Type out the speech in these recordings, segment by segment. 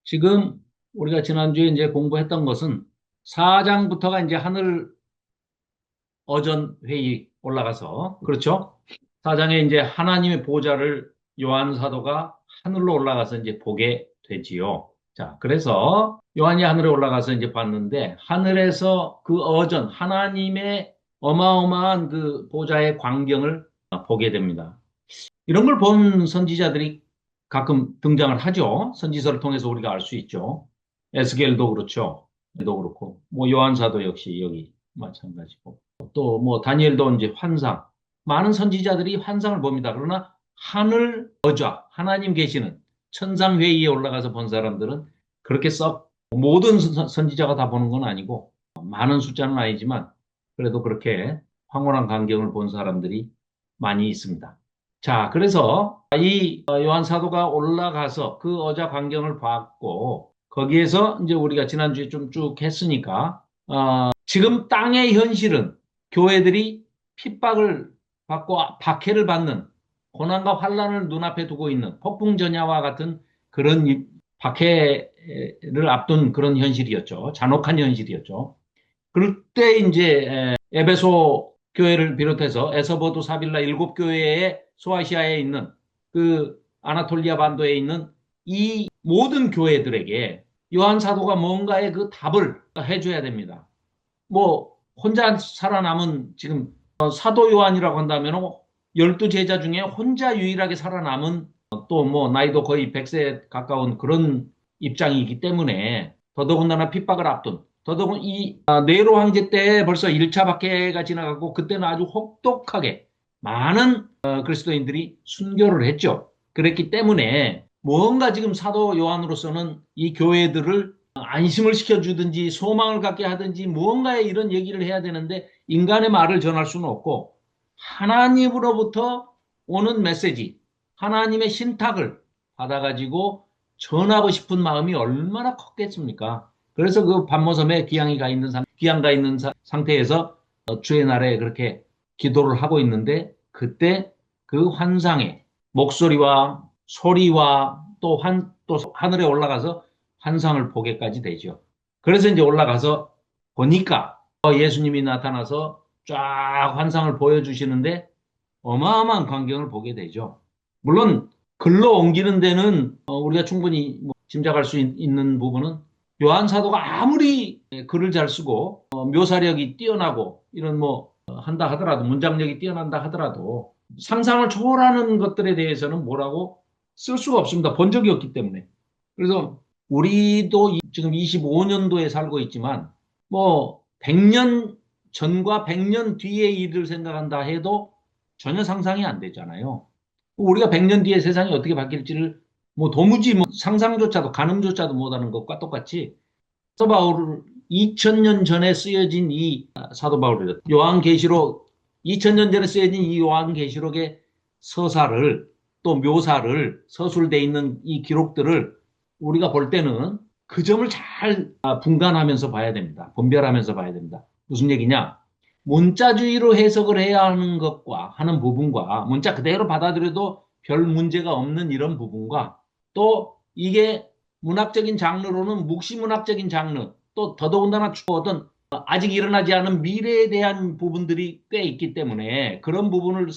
지금 우리가 지난주에 이제 공부했던 것은 4장부터가 이제 하늘 어전 회의 올라가서, 그렇죠? 4장에 이제 하나님의 보좌를 요한 사도가 하늘로 올라가서 이제 보게 되지요. 자, 그래서 요한이 하늘에 올라가서 이제 봤는데, 하늘에서 그 어전, 하나님의 어마어마한 그 보좌의 광경을 보게 됩니다. 이런 걸 본 선지자들이 가끔 등장을 하죠. 선지서를 통해서 우리가 알 수 있죠. 에스겔도 그렇죠. 도 그렇고, 뭐 요한사도 역시 여기 마찬가지고, 또 뭐 다니엘도 이제 환상, 많은 선지자들이 환상을 봅니다. 그러나 하늘 여좌, 하나님 계시는 천상 회의에 올라가서 본 사람들은 그렇게 썩 모든 선지자가 다 보는 건 아니고 많은 숫자는 아니지만 그래도 그렇게 황홀한 광경을 본 사람들이 많이 있습니다. 자, 그래서 이 요한 사도가 올라가서 그 어자 광경을 봤고 거기에서 이제 우리가 지난주에 좀 쭉 했으니까 지금 땅의 현실은 교회들이 핍박을 받고 박해를 받는 고난과 환란을 눈앞에 두고 있는 폭풍전야와 같은 그런 박해를 앞둔 그런 현실이었죠. 잔혹한 현실이었죠. 그럴 때 이제 에베소 교회를 비롯해서 에서버두 사빌라 일곱 교회의 소아시아에 있는 그 아나톨리아 반도에 있는 이 모든 교회들에게 요한 사도가 뭔가의 그 답을 해줘야 됩니다. 뭐 혼자 살아남은 지금 사도 요한이라고 한다면 12제자 중에 혼자 유일하게 살아남은 또 뭐 나이도 거의 100세 가까운 그런 입장이기 때문에 더더군다나 핍박을 앞둔 더더군 이 네로 황제 때 벌써 1차 박해가 지나가고 그때는 아주 혹독하게 많은 그리스도인들이 순교를 했죠. 그랬기 때문에 뭔가 지금 사도 요한으로서는 이 교회들을 안심을 시켜주든지 소망을 갖게 하든지 무언가의 이런 얘기를 해야 되는데 인간의 말을 전할 수는 없고 하나님으로부터 오는 메시지, 하나님의 신탁을 받아가지고 전하고 싶은 마음이 얼마나 컸겠습니까? 그래서 그 반모섬에 기양가 있는 상태에서 주의 날에 그렇게 기도를 하고 있는데 그때 그 환상의 목소리와 소리와 또 하늘에 올라가서 환상을 보게까지 되죠. 그래서 이제 올라가서 보니까 예수님이 나타나서 쫙 환상을 보여주시는데 어마어마한 광경을 보게 되죠. 물론 글로 옮기는 데는 우리가 충분히 뭐 짐작할 수 있는 부분은 요한 사도가 아무리 글을 잘 쓰고 묘사력이 뛰어나고 이런 뭐 한다 하더라도 문장력이 뛰어난다 하더라도 상상을 초월하는 것들에 대해서는 뭐라고 쓸 수가 없습니다. 본 적이 없기 때문에. 그래서 우리도 지금 25년도에 살고 있지만 뭐 100년 전과 100년 뒤의 일을 생각한다 해도 전혀 상상이 안 되잖아요. 우리가 100년 뒤에 세상이 어떻게 바뀔지를 뭐 도무지 뭐 상상조차도 가늠조차도 못하는 것과 똑같이 사도 바울을 2000년 전에 쓰여진 이 사도 바울이죠. 요한계시록 2000년 전에 쓰여진 이 요한계시록의 서사를 또 묘사를 서술돼 있는 이 기록들을 우리가 볼 때는 그 점을 잘 분간하면서 봐야 됩니다. 분별하면서 봐야 됩니다. 무슨 얘기냐? 문자주의로 해석을 해야 하는 것과 하는 부분과 문자 그대로 받아들여도 별 문제가 없는 이런 부분과 또 이게 문학적인 장르로는 묵시문학적인 장르 또 더더군다나 어떤 아직 일어나지 않은 미래에 대한 부분들이 꽤 있기 때문에 그런 부분을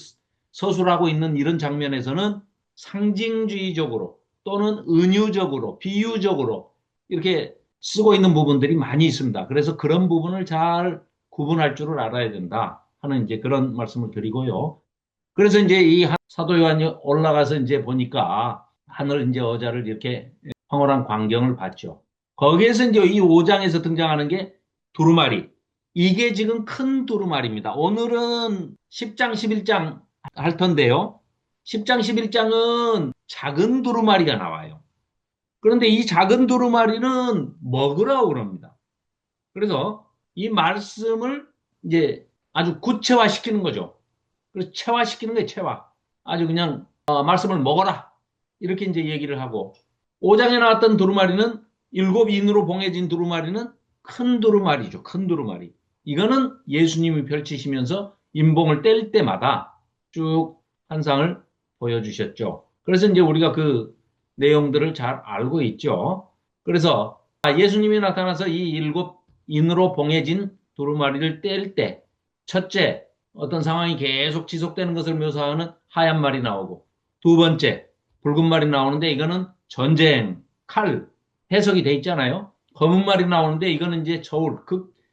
서술하고 있는 이런 장면에서는 상징주의적으로 또는 은유적으로 비유적으로 이렇게 쓰고 있는 부분들이 많이 있습니다. 그래서 그런 부분을 잘 구분할 줄을 알아야 된다 하는 이제 그런 말씀을 드리고요. 그래서 이제 이 사도 요한이 올라가서 이제 보니까 하늘 이제 어자를 이렇게 황홀한 광경을 봤죠. 거기에서 이제 이 5장에서 등장하는 게 두루마리. 이게 지금 큰 두루마리입니다. 오늘은 10장, 11장 할 텐데요. 10장, 11장은 작은 두루마리가 나와요. 그런데 이 작은 두루마리는 먹으라고 그럽니다. 그래서 이 말씀을 이제 아주 구체화시키는 거죠. 그래서 체화시키는 거예요, 체화. 아주 그냥 말씀을 먹어라. 이렇게 이제 얘기를 하고 5장에 나왔던 두루마리는 일곱 인으로 봉해진 두루마리는 큰 두루마리죠. 큰 두루마리. 이거는 예수님이 펼치시면서 인봉을 뗄 때마다 쭉 환상을 보여주셨죠. 그래서 이제 우리가 그 내용들을 잘 알고 있죠. 그래서 예수님이 나타나서 이 일곱 인으로 봉해진 두루마리를 뗄 때, 첫째, 어떤 상황이 계속 지속되는 것을 묘사하는 하얀 말이 나오고, 두 번째, 붉은 말이 나오는데 이거는 전쟁, 칼, 해석이 돼 있잖아요. 검은 말이 나오는데 이거는 이제 저울,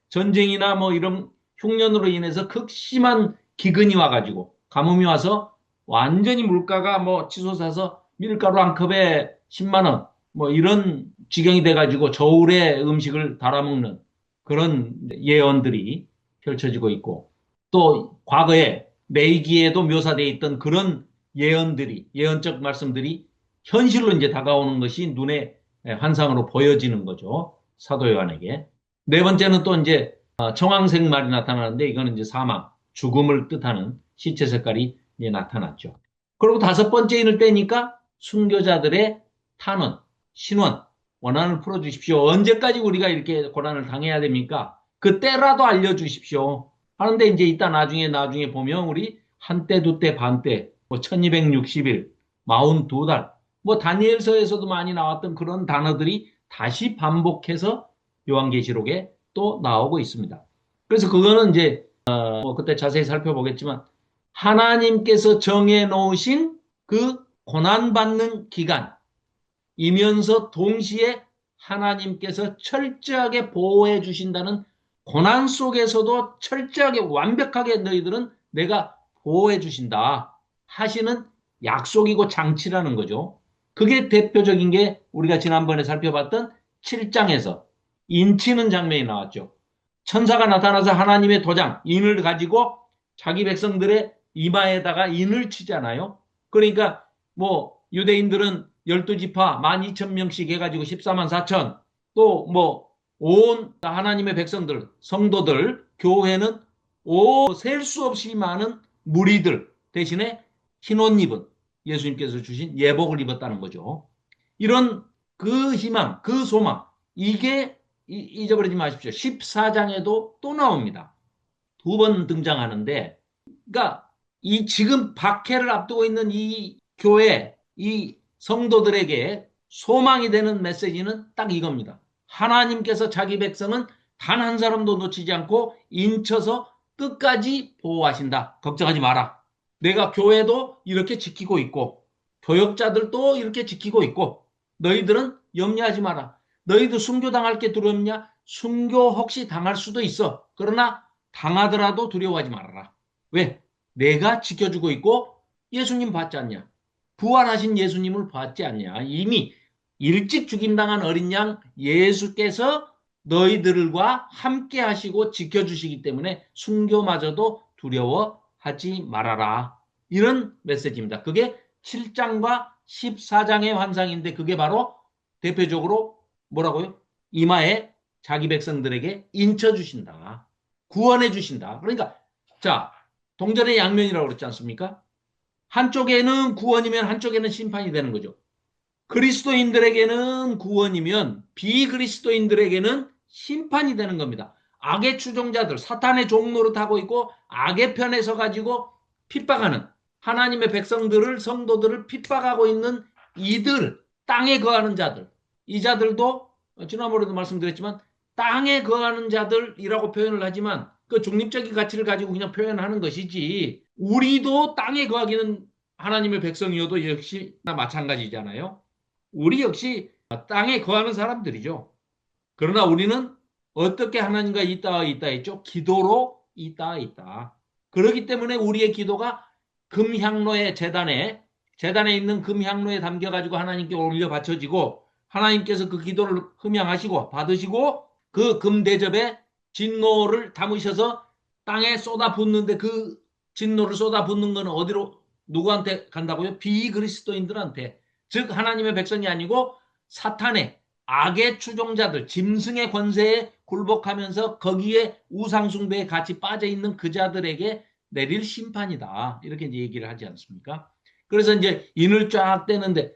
전쟁이나 뭐 이런 흉년으로 인해서 극심한 기근이 와가지고, 가뭄이 와서 완전히 물가가 뭐 치솟아서 밀가루 한 컵에 10만 원, 뭐 이런 지경이 돼가지고 저울에 음식을 달아먹는 그런 예언들이 펼쳐지고 있고, 또 과거에 매기에도 묘사되어 있던 그런 예언들이, 예언적 말씀들이 현실로 이제 다가오는 것이 눈에 환상으로 보여지는 거죠. 사도 요한에게. 네 번째는 또 이제 청황색 말이 나타나는데 이거는 이제 사망, 죽음을 뜻하는 시체 색깔이 이제 나타났죠. 그리고 다섯 번째 인을 떼니까 순교자들의 탄원, 신원, 원한을 풀어주십시오. 언제까지 우리가 이렇게 고난을 당해야 됩니까? 그때라도 알려주십시오. 하는데 이제 이따 나중에 보면 우리 한때, 두때, 반때, 뭐 1260일, 42달, 뭐 다니엘서에서도 많이 나왔던 그런 단어들이 다시 반복해서 요한계시록에 또 나오고 있습니다. 그래서 그거는 이제 뭐 그때 자세히 살펴보겠지만 하나님께서 정해 놓으신 그 고난받는 기간이면서 동시에 하나님께서 철저하게 보호해 주신다는, 고난 속에서도 철저하게 완벽하게 너희들은 내가 보호해 주신다 하시는 약속이고 장치라는 거죠. 그게 대표적인 게 우리가 지난번에 살펴봤던 7장에서 인치는 장면이 나왔죠. 천사가 나타나서 하나님의 도장, 인을 가지고 자기 백성들의 이마에다가 인을 치잖아요. 그러니까 뭐 유대인들은 12지파 12,000명씩 해가지고 14만 4천, 또 뭐 온 하나님의 백성들, 성도들, 교회는 셀 수 없이 많은 무리들 대신에 흰 옷 입은 예수님께서 주신 예복을 입었다는 거죠. 이런 그 희망, 그 소망, 이게 잊어버리지 마십시오. 14장에도 또 나옵니다. 두 번 등장하는데, 그러니까 이 지금 박해를 앞두고 있는 이 교회, 이 성도들에게 소망이 되는 메시지는 딱 이겁니다. 하나님께서 자기 백성은 단 한 사람도 놓치지 않고 인쳐서 끝까지 보호하신다. 걱정하지 마라. 내가 교회도 이렇게 지키고 있고, 교역자들도 이렇게 지키고 있고, 너희들은 염려하지 마라. 너희도 순교당할 게 두렵냐? 순교 혹시 당할 수도 있어. 그러나 당하더라도 두려워하지 말아라. 왜? 내가 지켜주고 있고 예수님 봤지 않냐? 부활하신 예수님을 봤지 않냐? 이미 일찍 죽임당한 어린 양 예수께서 너희들과 함께 하시고 지켜주시기 때문에 순교마저도 두려워하지 말아라. 이런 메시지입니다. 그게 7장과 14장의 환상인데 그게 바로 대표적으로 뭐라고요? 이마에 자기 백성들에게 인쳐주신다. 구원해 주신다. 그러니까 자, 동전의 양면이라고 그랬지 않습니까? 한쪽에는 구원이면 한쪽에는 심판이 되는 거죠. 그리스도인들에게는 구원이면 비그리스도인들에게는 심판이 되는 겁니다. 악의 추종자들, 사탄의 종로를 타고 있고 악의 편에 서 가지고 핍박하는 하나님의 백성들을, 성도들을 핍박하고 있는 이들, 땅에 거하는 자들, 이 자들도 지난번에도 말씀드렸지만 땅에 거하는 자들이라고 표현을 하지만 그 중립적인 가치를 가지고 그냥 표현하는 것이지, 우리도 땅에 거하기는 하나님의 백성이어도 역시 마찬가지잖아요. 우리 역시 땅에 거하는 사람들이죠. 그러나 우리는 어떻게 하나님과 있다 했죠? 기도로 있다. 그렇기 때문에 우리의 기도가 금향로의 재단에 있는 금향로에 담겨가지고 하나님께 올려 바쳐지고, 하나님께서 그 기도를 흠양하시고 받으시고 그 금대접에 진노를 담으셔서 땅에 쏟아붓는데, 그 진노를 쏟아붓는 건 어디로, 누구한테 간다고요? 비그리스도인들한테, 즉 하나님의 백성이 아니고 사탄의, 악의 추종자들, 짐승의 권세에 굴복하면서 거기에 우상숭배에 같이 빠져있는 그 자들에게 내릴 심판이다. 이렇게 이제 얘기를 하지 않습니까? 그래서 이제 인을 쫙 떼는데,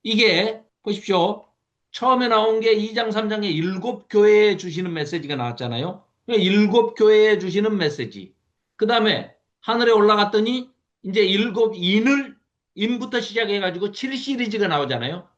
이게 보십시오. 처음에 나온 게 2장, 3장에 일곱 교회에 주시는 메시지가 나왔잖아요. 일곱 교회에 주시는 메시지. 그 다음에 하늘에 올라갔더니 이제 일곱 인부터 시작해가지고 7 시리즈가 나오잖아요.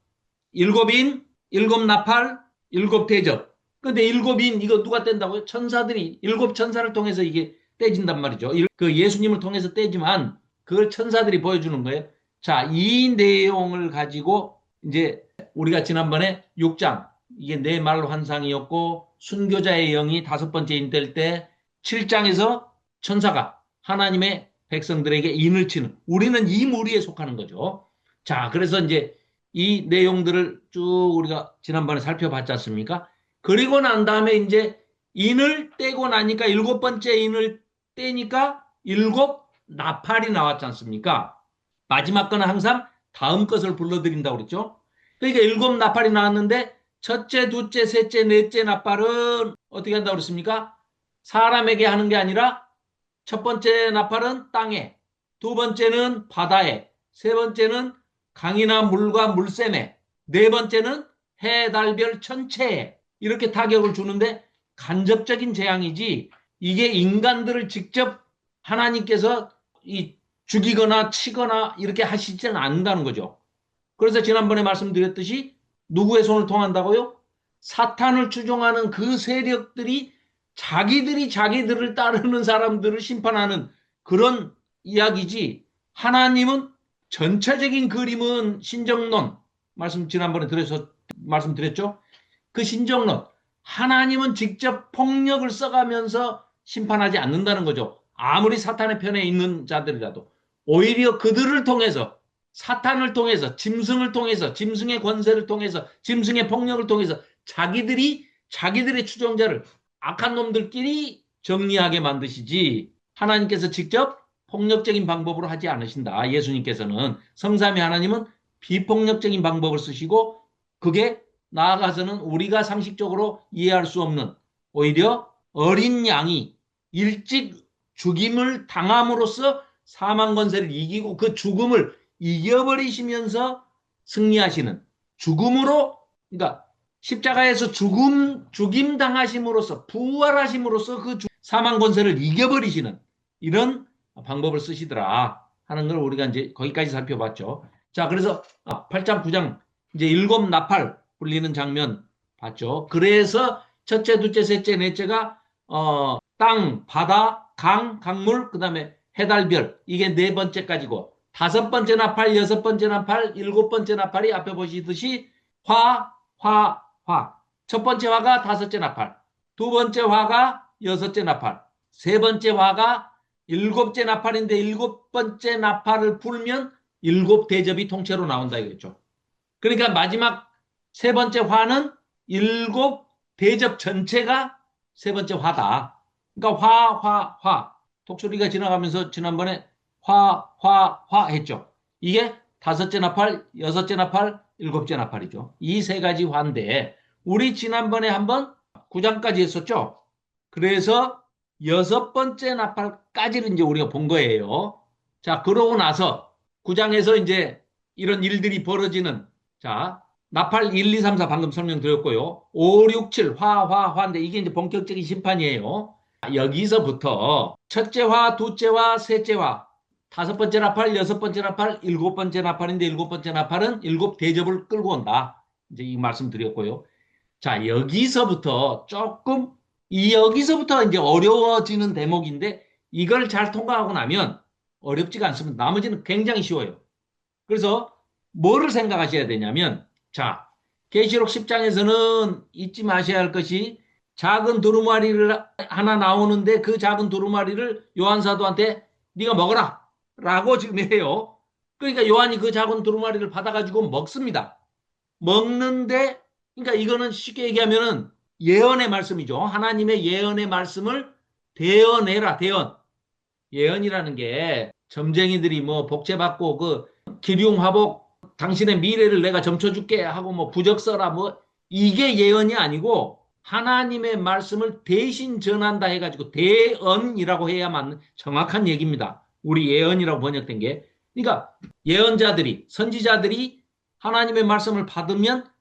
일곱 인, 일곱 나팔, 일곱 대접. 근데 일곱인 이거 누가 뗀다고요? 천사들이 일곱 천사를 통해서 이게 떼진단 말이죠. 그 예수님을 통해서 떼지만 그걸 천사들이 보여주는 거예요. 자, 이 내용을 가지고 이제 우리가 지난번에 6장 이게 네 말 환상이었고 순교자의 영이 다섯 번째 인 될 때 7장에서 천사가 하나님의 백성들에게 인을 치는 우리는 이 무리에 속하는 거죠. 자, 그래서 이제 이 내용들을 쭉 우리가 지난번에 살펴봤지 않습니까? 그리고 난 다음에 이제 인을 떼고 나니까 일곱 번째 인을 떼니까 일곱 나팔이 나왔지 않습니까? 마지막 거는 항상 다음 것을 불러드린다고 그랬죠. 그러니까 일곱 나팔이 나왔는데 첫째, 둘째, 셋째, 넷째 나팔은 어떻게 한다고 그랬습니까? 사람에게 하는 게 아니라 첫 번째 나팔은 땅에, 두 번째는 바다에, 세 번째는 강이나 물과 물샘에, 네 번째는 해, 달, 별 천체에 이렇게 타격을 주는데 간접적인 재앙이지 이게 인간들을 직접 하나님께서 죽이거나 치거나 이렇게 하시지는 않는다는 거죠. 그래서 지난번에 말씀드렸듯이 누구의 손을 통한다고요? 사탄을 추종하는 그 세력들이 자기들이 자기들을 따르는 사람들을 심판하는 그런 이야기지. 하나님은 전체적인 그림은 신정론 지난번에 말씀드렸죠. 그 신정론 하나님은 직접 폭력을 써가면서 심판하지 않는다는 거죠. 아무리 사탄의 편에 있는 자들이라도 오히려 그들을 통해서 사탄을 통해서 짐승을 통해서 짐승의 권세를 통해서 짐승의 폭력을 통해서 자기들의 추종자를 악한 놈들끼리 정리하게 만드시지 하나님께서 직접 폭력적인 방법으로 하지 않으신다. 예수님께서는 성삼위 하나님은 비폭력적인 방법을 쓰시고 그게 나아가서는 우리가 상식적으로 이해할 수 없는 오히려 어린 양이 일찍 죽임을 당함으로써 사망 권세를 이기고 그 죽음을 이겨버리시면서 승리하시는 죽음으로 그러니까 십자가에서 죽임 당하심으로써 부활하심으로써 그 사망 권세를 이겨버리시는 이런 방법을 쓰시더라 하는 걸 우리가 이제 거기까지 살펴봤죠. 자, 그래서 8장, 9장 이제 일곱 나팔 불리는 장면 봤죠. 그래서 첫째, 둘째, 셋째, 넷째가 땅, 바다, 강물, 그 다음에 해달별 이게 네 번째까지고 다섯 번째 나팔, 여섯 번째 나팔, 일곱 번째 나팔이 앞에 보시듯이 화. 첫 번째 화가 다섯째 나팔, 두 번째 화가 여섯째 나팔, 세 번째 화가 일곱째 나팔인데 일곱 번째 나팔을 불면 일곱 대접이 통째로 나온다 이거죠. 그러니까 마지막 세 번째 화는 일곱 대접 전체가 세 번째 화다. 그러니까 화. 독수리가 지나가면서 지난번에 화 했죠. 이게 다섯째 나팔, 여섯째 나팔, 일곱째 나팔이죠. 이 세 가지 화인데 우리 지난번에 한번 9장까지 했었죠. 그래서 여섯 번째 나팔까지를 이제 우리가 본 거예요. 자, 그러고 나서 9장에서 이제 이런 일들이 벌어지는 자, 나팔 1, 2, 3, 4 방금 설명드렸고요. 5, 6, 7 화인데 이게 이제 본격적인 심판이에요. 여기서부터 첫째 화, 둘째 화, 셋째 화, 다섯 번째 나팔, 여섯 번째 나팔, 일곱 번째 나팔인데 일곱 번째 나팔은 일곱 대접을 끌고 온다. 이제 이 말씀 드렸고요. 자, 여기서부터 여기서부터 이제 어려워지는 대목인데 이걸 잘 통과하고 나면 어렵지가 않습니다. 나머지는 굉장히 쉬워요. 그래서 뭐를 생각하셔야 되냐면 자, 계시록 10장에서는 잊지 마셔야 할 것이 작은 두루마리를 하나 나오는데 그 작은 두루마리를 요한 사도한테 네가 먹어라 라고 지금 해요. 그러니까 요한이 그 작은 두루마리를 받아가지고 먹습니다. 먹는데 그러니까 이거는 쉽게 얘기하면은 예언의 말씀이죠. 하나님의 예언의 말씀을 대언해라. 예언이라는 게 점쟁이들이 뭐 복제받고 그 기륭화복 당신의 미래를 내가 점쳐줄게 하고 뭐 부적 써라 뭐 이게 예언이 아니고 하나님의 말씀을 대신 전한다 해가지고 대언이라고 해야 맞는 정확한 얘기입니다. 우리 예언이라고 번역된 게. 그러니까 예언자들이 선지자들이 하나님의 말씀을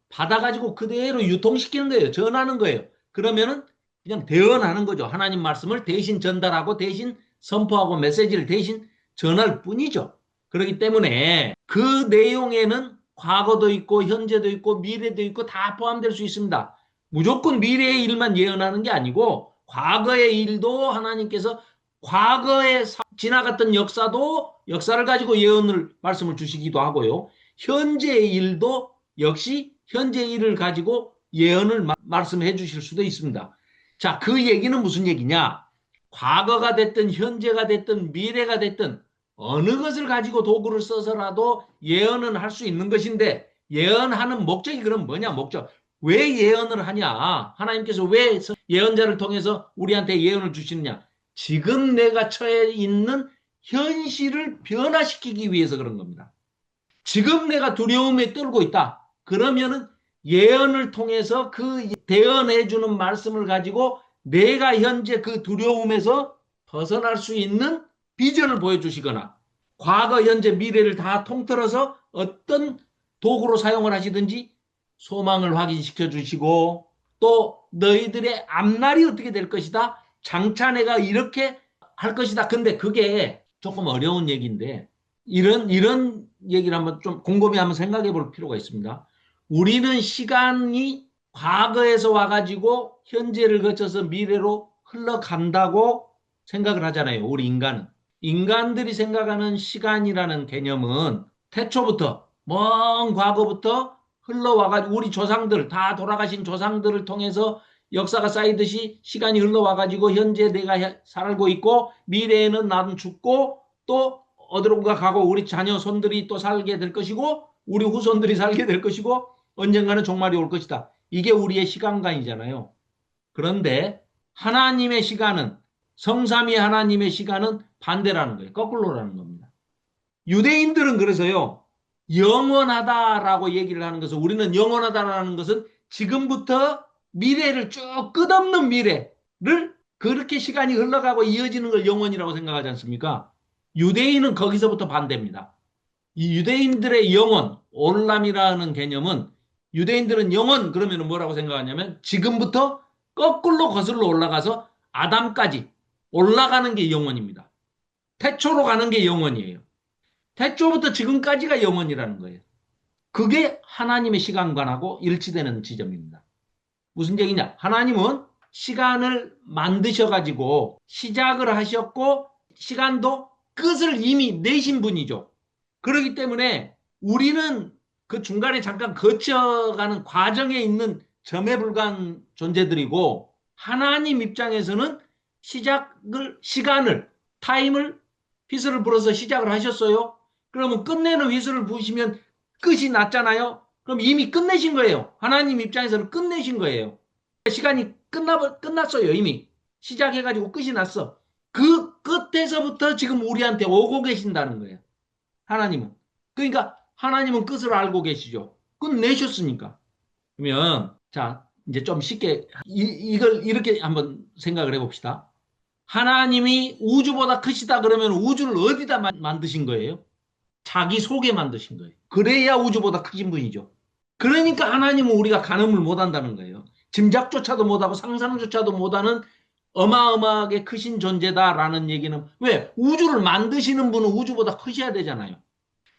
받아가지고 그대로 유통시키는 거예요. 전하는 거예요. 그러면은 그냥 대언하는 거죠. 하나님 말씀을 대신 전달하고 대신 선포하고 메시지를 대신 전할 뿐이죠. 그렇기 때문에 그 내용에는 과거도 있고 현재도 있고 미래도 있고 다 포함될 수 있습니다. 무조건 미래의 일만 예언하는 게 아니고 과거의 일도 하나님께서 과거에 지나갔던 역사를 가지고 예언을 말씀을 주시기도 하고요. 현재의 일도 역시 현재 일을 가지고 예언을 말씀해 주실 수도 있습니다. 자, 그 얘기는 무슨 얘기냐? 과거가 됐든 현재가 됐든 미래가 됐든 어느 것을 가지고 도구를 써서라도 예언은 할 수 있는 것인데 예언하는 목적이 그럼 뭐냐? 목적. 왜 예언을 하냐? 하나님께서 왜 예언자를 통해서 우리한테 예언을 주시느냐? 지금 내가 처해 있는 현실을 변화시키기 위해서 그런 겁니다. 지금 내가 두려움에 떨고 있다. 그러면은 예언을 통해서 그 대언해 주는 말씀을 가지고 내가 현재 그 두려움에서 벗어날 수 있는 비전을 보여주시거나 과거, 현재, 미래를 다 통틀어서 어떤 도구로 사용을 하시든지 소망을 확인시켜 주시고 또 너희들의 앞날이 어떻게 될 것이다. 장차 내가 이렇게 할 것이다. 근데 그게 조금 어려운 얘기인데 이런 얘기를 한번 좀 곰곰이 한번 생각해 볼 필요가 있습니다. 우리는 시간이 과거에서 와가지고 현재를 거쳐서 미래로 흘러간다고 생각을 하잖아요. 우리 인간은. 인간들이 생각하는 시간이라는 개념은 태초부터 먼 과거부터 흘러와가지고 우리 조상들 다 돌아가신 조상들을 통해서 역사가 쌓이듯이 시간이 흘러와가지고 현재 내가 살고 있고 미래에는 나는 죽고 또 어디론가 가고 우리 자녀 손들이 또 살게 될 것이고 우리 후손들이 살게 될 것이고 언젠가는 종말이 올 것이다. 이게 우리의 시간관이잖아요. 그런데 하나님의 시간은 성삼위 하나님의 시간은 반대라는 거예요. 거꾸로라는 겁니다. 유대인들은 그래서요. 영원하다라고 얘기를 하는 것은 우리는 영원하다라는 것은 지금부터 미래를 쭉 끝없는 미래를 그렇게 시간이 흘러가고 이어지는 걸 영원이라고 생각하지 않습니까? 유대인은 거기서부터 반대입니다. 이 유대인들의 영원, 올람이라는 개념은 유대인들은 영원 그러면 뭐라고 생각하냐면 지금부터 거꾸로 거슬러 올라가서 아담까지 올라가는 게 영원입니다. 태초로 가는 게 영원이에요. 태초부터 지금까지가 영원이라는 거예요. 그게 하나님의 시간관하고 일치되는 지점입니다. 무슨 얘기냐? 하나님은 시간을 만드셔가지고 시작을 하셨고 시간도 끝을 이미 내신 분이죠. 그렇기 때문에 우리는 그 중간에 잠깐 거쳐가는 과정에 있는 점에 불과한 존재들이고 하나님 입장에서는 시간을, 타임을 휘슬을 불어서 시작을 하셨어요. 그러면 끝내는 휘슬을 부시면 끝이 났잖아요. 그럼 이미 끝내신 거예요. 하나님 입장에서는 끝내신 거예요. 시간이 끝났어요. 이미. 시작해가지고 끝이 났어. 그 끝에서부터 지금 우리한테 오고 계신다는 거예요. 하나님은. 그러니까 하나님은 끝을 알고 계시죠. 끝내셨으니까. 그러면 자 이제 좀 쉽게 이걸 이렇게 한번 생각을 해봅시다. 하나님이 우주보다 크시다 그러면 우주를 어디다 만드신 거예요? 자기 속에 만드신 거예요. 그래야 우주보다 크신 분이죠. 그러니까 하나님은 우리가 가늠을 못한다는 거예요. 짐작조차도 못하고 상상조차도 못하는 어마어마하게 크신 존재다라는 얘기는 왜? 우주를 만드시는 분은 우주보다 크셔야 되잖아요.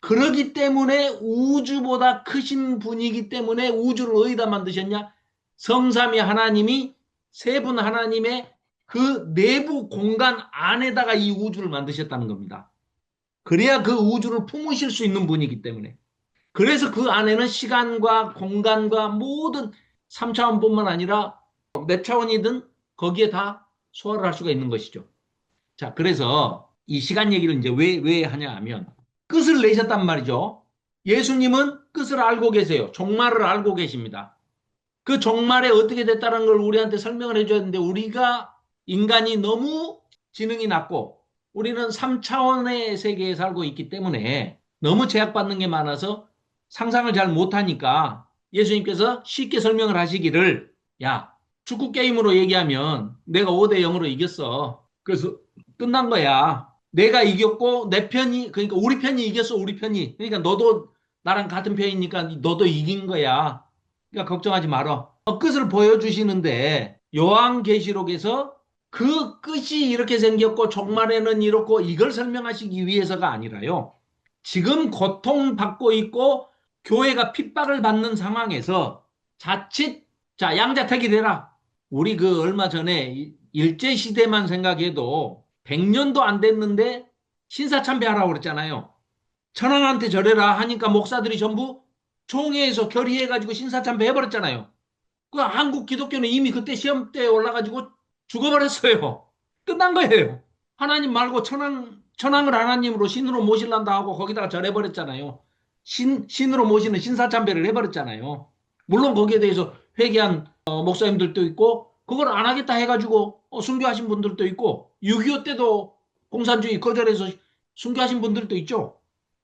그러기 때문에 우주보다 크신 분이기 때문에 우주를 어디다 만드셨냐? 성삼위 하나님이 세 분 하나님의 그 내부 공간 안에다가 이 우주를 만드셨다는 겁니다. 그래야 그 우주를 품으실 수 있는 분이기 때문에. 그래서 그 안에는 시간과 공간과 모든 3차원뿐만 아니라 몇 차원이든 거기에 다 소화를 할 수가 있는 것이죠. 자, 그래서 이 시간 얘기를 이제 왜 하냐 하면 끝을 내셨단 말이죠. 예수님은 끝을 알고 계세요. 종말을 알고 계십니다. 그 종말에 어떻게 됐다는 걸 우리한테 설명을 해줘야 되는데 우리가 인간이 너무 지능이 낮고 우리는 3차원의 세계에 살고 있기 때문에 너무 제약받는 게 많아서 상상을 잘 못하니까 예수님께서 쉽게 설명을 하시기를 야, 축구 게임으로 얘기하면 내가 5대 0으로 이겼어. 그래서 끝난 거야. 내가 이겼고 내 편이 그러니까 우리 편이 이겼어. 우리 편이. 그러니까 너도 나랑 같은 편이니까 너도 이긴 거야. 그러니까 걱정하지 말어. 끝을 보여주시는데 요한계시록에서 그 끝이 이렇게 생겼고 종말에는 이렇고 이걸 설명하시기 위해서가 아니라요. 지금 고통받고 있고 교회가 핍박을 받는 상황에서 자칫 자 양자택이 되라. 우리 그 얼마 전에 일제 시대만 생각해도 100년도 안 됐는데 신사참배하라고 그랬잖아요. 천황한테 절해라 하니까 목사들이 전부 총회에서 결의해가지고 신사참배 해버렸잖아요. 그 한국 기독교는 이미 그때 시험대에 올라가지고 죽어버렸어요. 끝난 거예요. 하나님 말고 천황을 하나님으로 신으로 모실란다 하고 거기다가 절해버렸잖아요. 신으로 모시는 신사참배를 해버렸잖아요. 물론 거기에 대해서 회개한 목사님들도 있고 그걸 안 하겠다 해가지고 순교하신 분들도 있고 6.25 때도 공산주의 거절해서 순교하신 분들도 있죠.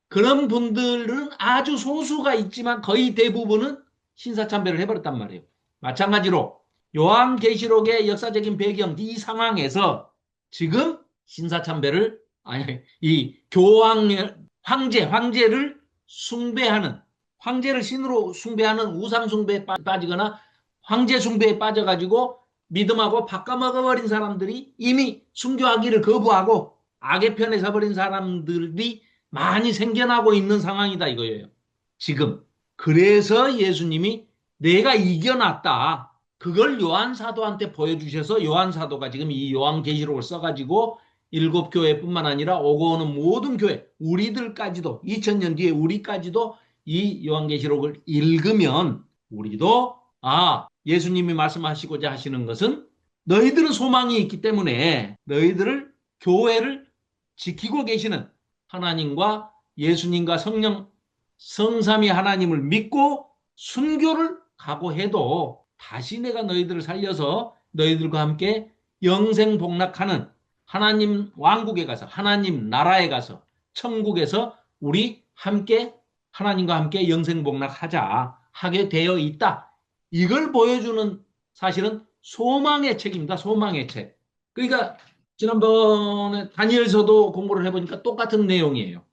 그런 분들은 아주 소수가 있지만 거의 대부분은 신사참배를 해버렸단 말이에요. 마찬가지로 요한계시록의 역사적인 배경 이 상황에서 지금 신사참배를 아니 이 교황 황제를 숭배하는 황제를 신으로 숭배하는 우상 숭배에 빠지거나 황제 숭배에 빠져가지고 믿음하고 바꿔먹어버린 사람들이 이미 순교하기를 거부하고 악의 편에 서버린 사람들이 많이 생겨나고 있는 상황이다 이거예요. 지금. 그래서 예수님이 내가 이겨놨다. 그걸 요한 사도한테 보여주셔서 요한 사도가 지금 이 요한계시록을 써가지고 일곱 교회뿐만 아니라 오고 오는 모든 교회, 우리들까지도 2000년 뒤에 우리까지도 이 요한계시록을 읽으면 우리도 예수님이 말씀하시고자 하시는 것은 너희들은 소망이 있기 때문에 너희들을 교회를 지키고 계시는 하나님과 예수님과 성령 성삼위 하나님을 믿고 순교를 각오해도 다시 내가 너희들을 살려서 너희들과 함께 영생복락하는 하나님 왕국에 가서 하나님 나라에 가서 천국에서 우리 함께 하나님과 함께 영생복락하자 하게 되어 있다. 이걸 보여주는 사실은 소망의 책입니다. 소망의 책. 그러니까 지난번에 다니엘서도 공부를 해보니까 똑같은 내용이에요.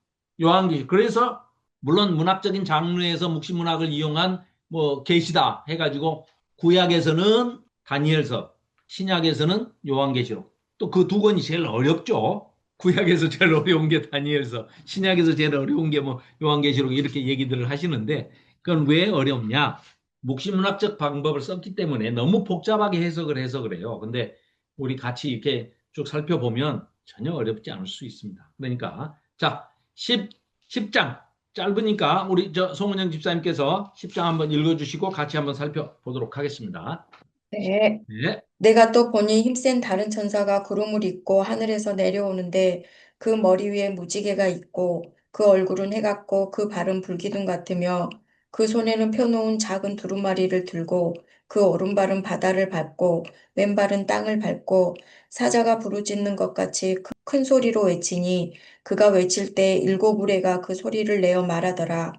요한계시. 그래서 물론 문학적인 장르에서 묵시문학을 이용한 뭐 계시다 해가지고 구약에서는 다니엘서, 신약에서는 요한계시록. 또 그 두 권이 제일 어렵죠. 구약에서 제일 어려운 게 다니엘서, 신약에서 제일 어려운 게 뭐 요한계시록 이렇게 얘기들을 하시는데 그건 왜 어렵냐? 묵시문학적 방법을 썼기 때문에 너무 복잡하게 해석을 해서 그래요. 근데 우리 같이 이렇게 쭉 살펴보면 전혀 어렵지 않을 수 있습니다. 그러니까 자, 10장 짧으니까 우리 저 송은영 집사님께서 10장 한번 읽어주시고 같이 한번 살펴보도록 하겠습니다. 네. 네, 내가 또 보니 힘센 다른 천사가 구름을 입고 하늘에서 내려오는데 그 머리 위에 무지개가 있고 그 얼굴은 해 같고 그 발은 불기둥 같으며 그 손에는 펴놓은 작은 두루마리를 들고 그 오른발은 바다를 밟고 왼발은 땅을 밟고 사자가 부르짖는 것 같이 큰 소리로 외치니 그가 외칠 때 일곱 우레가 그 소리를 내어 말하더라.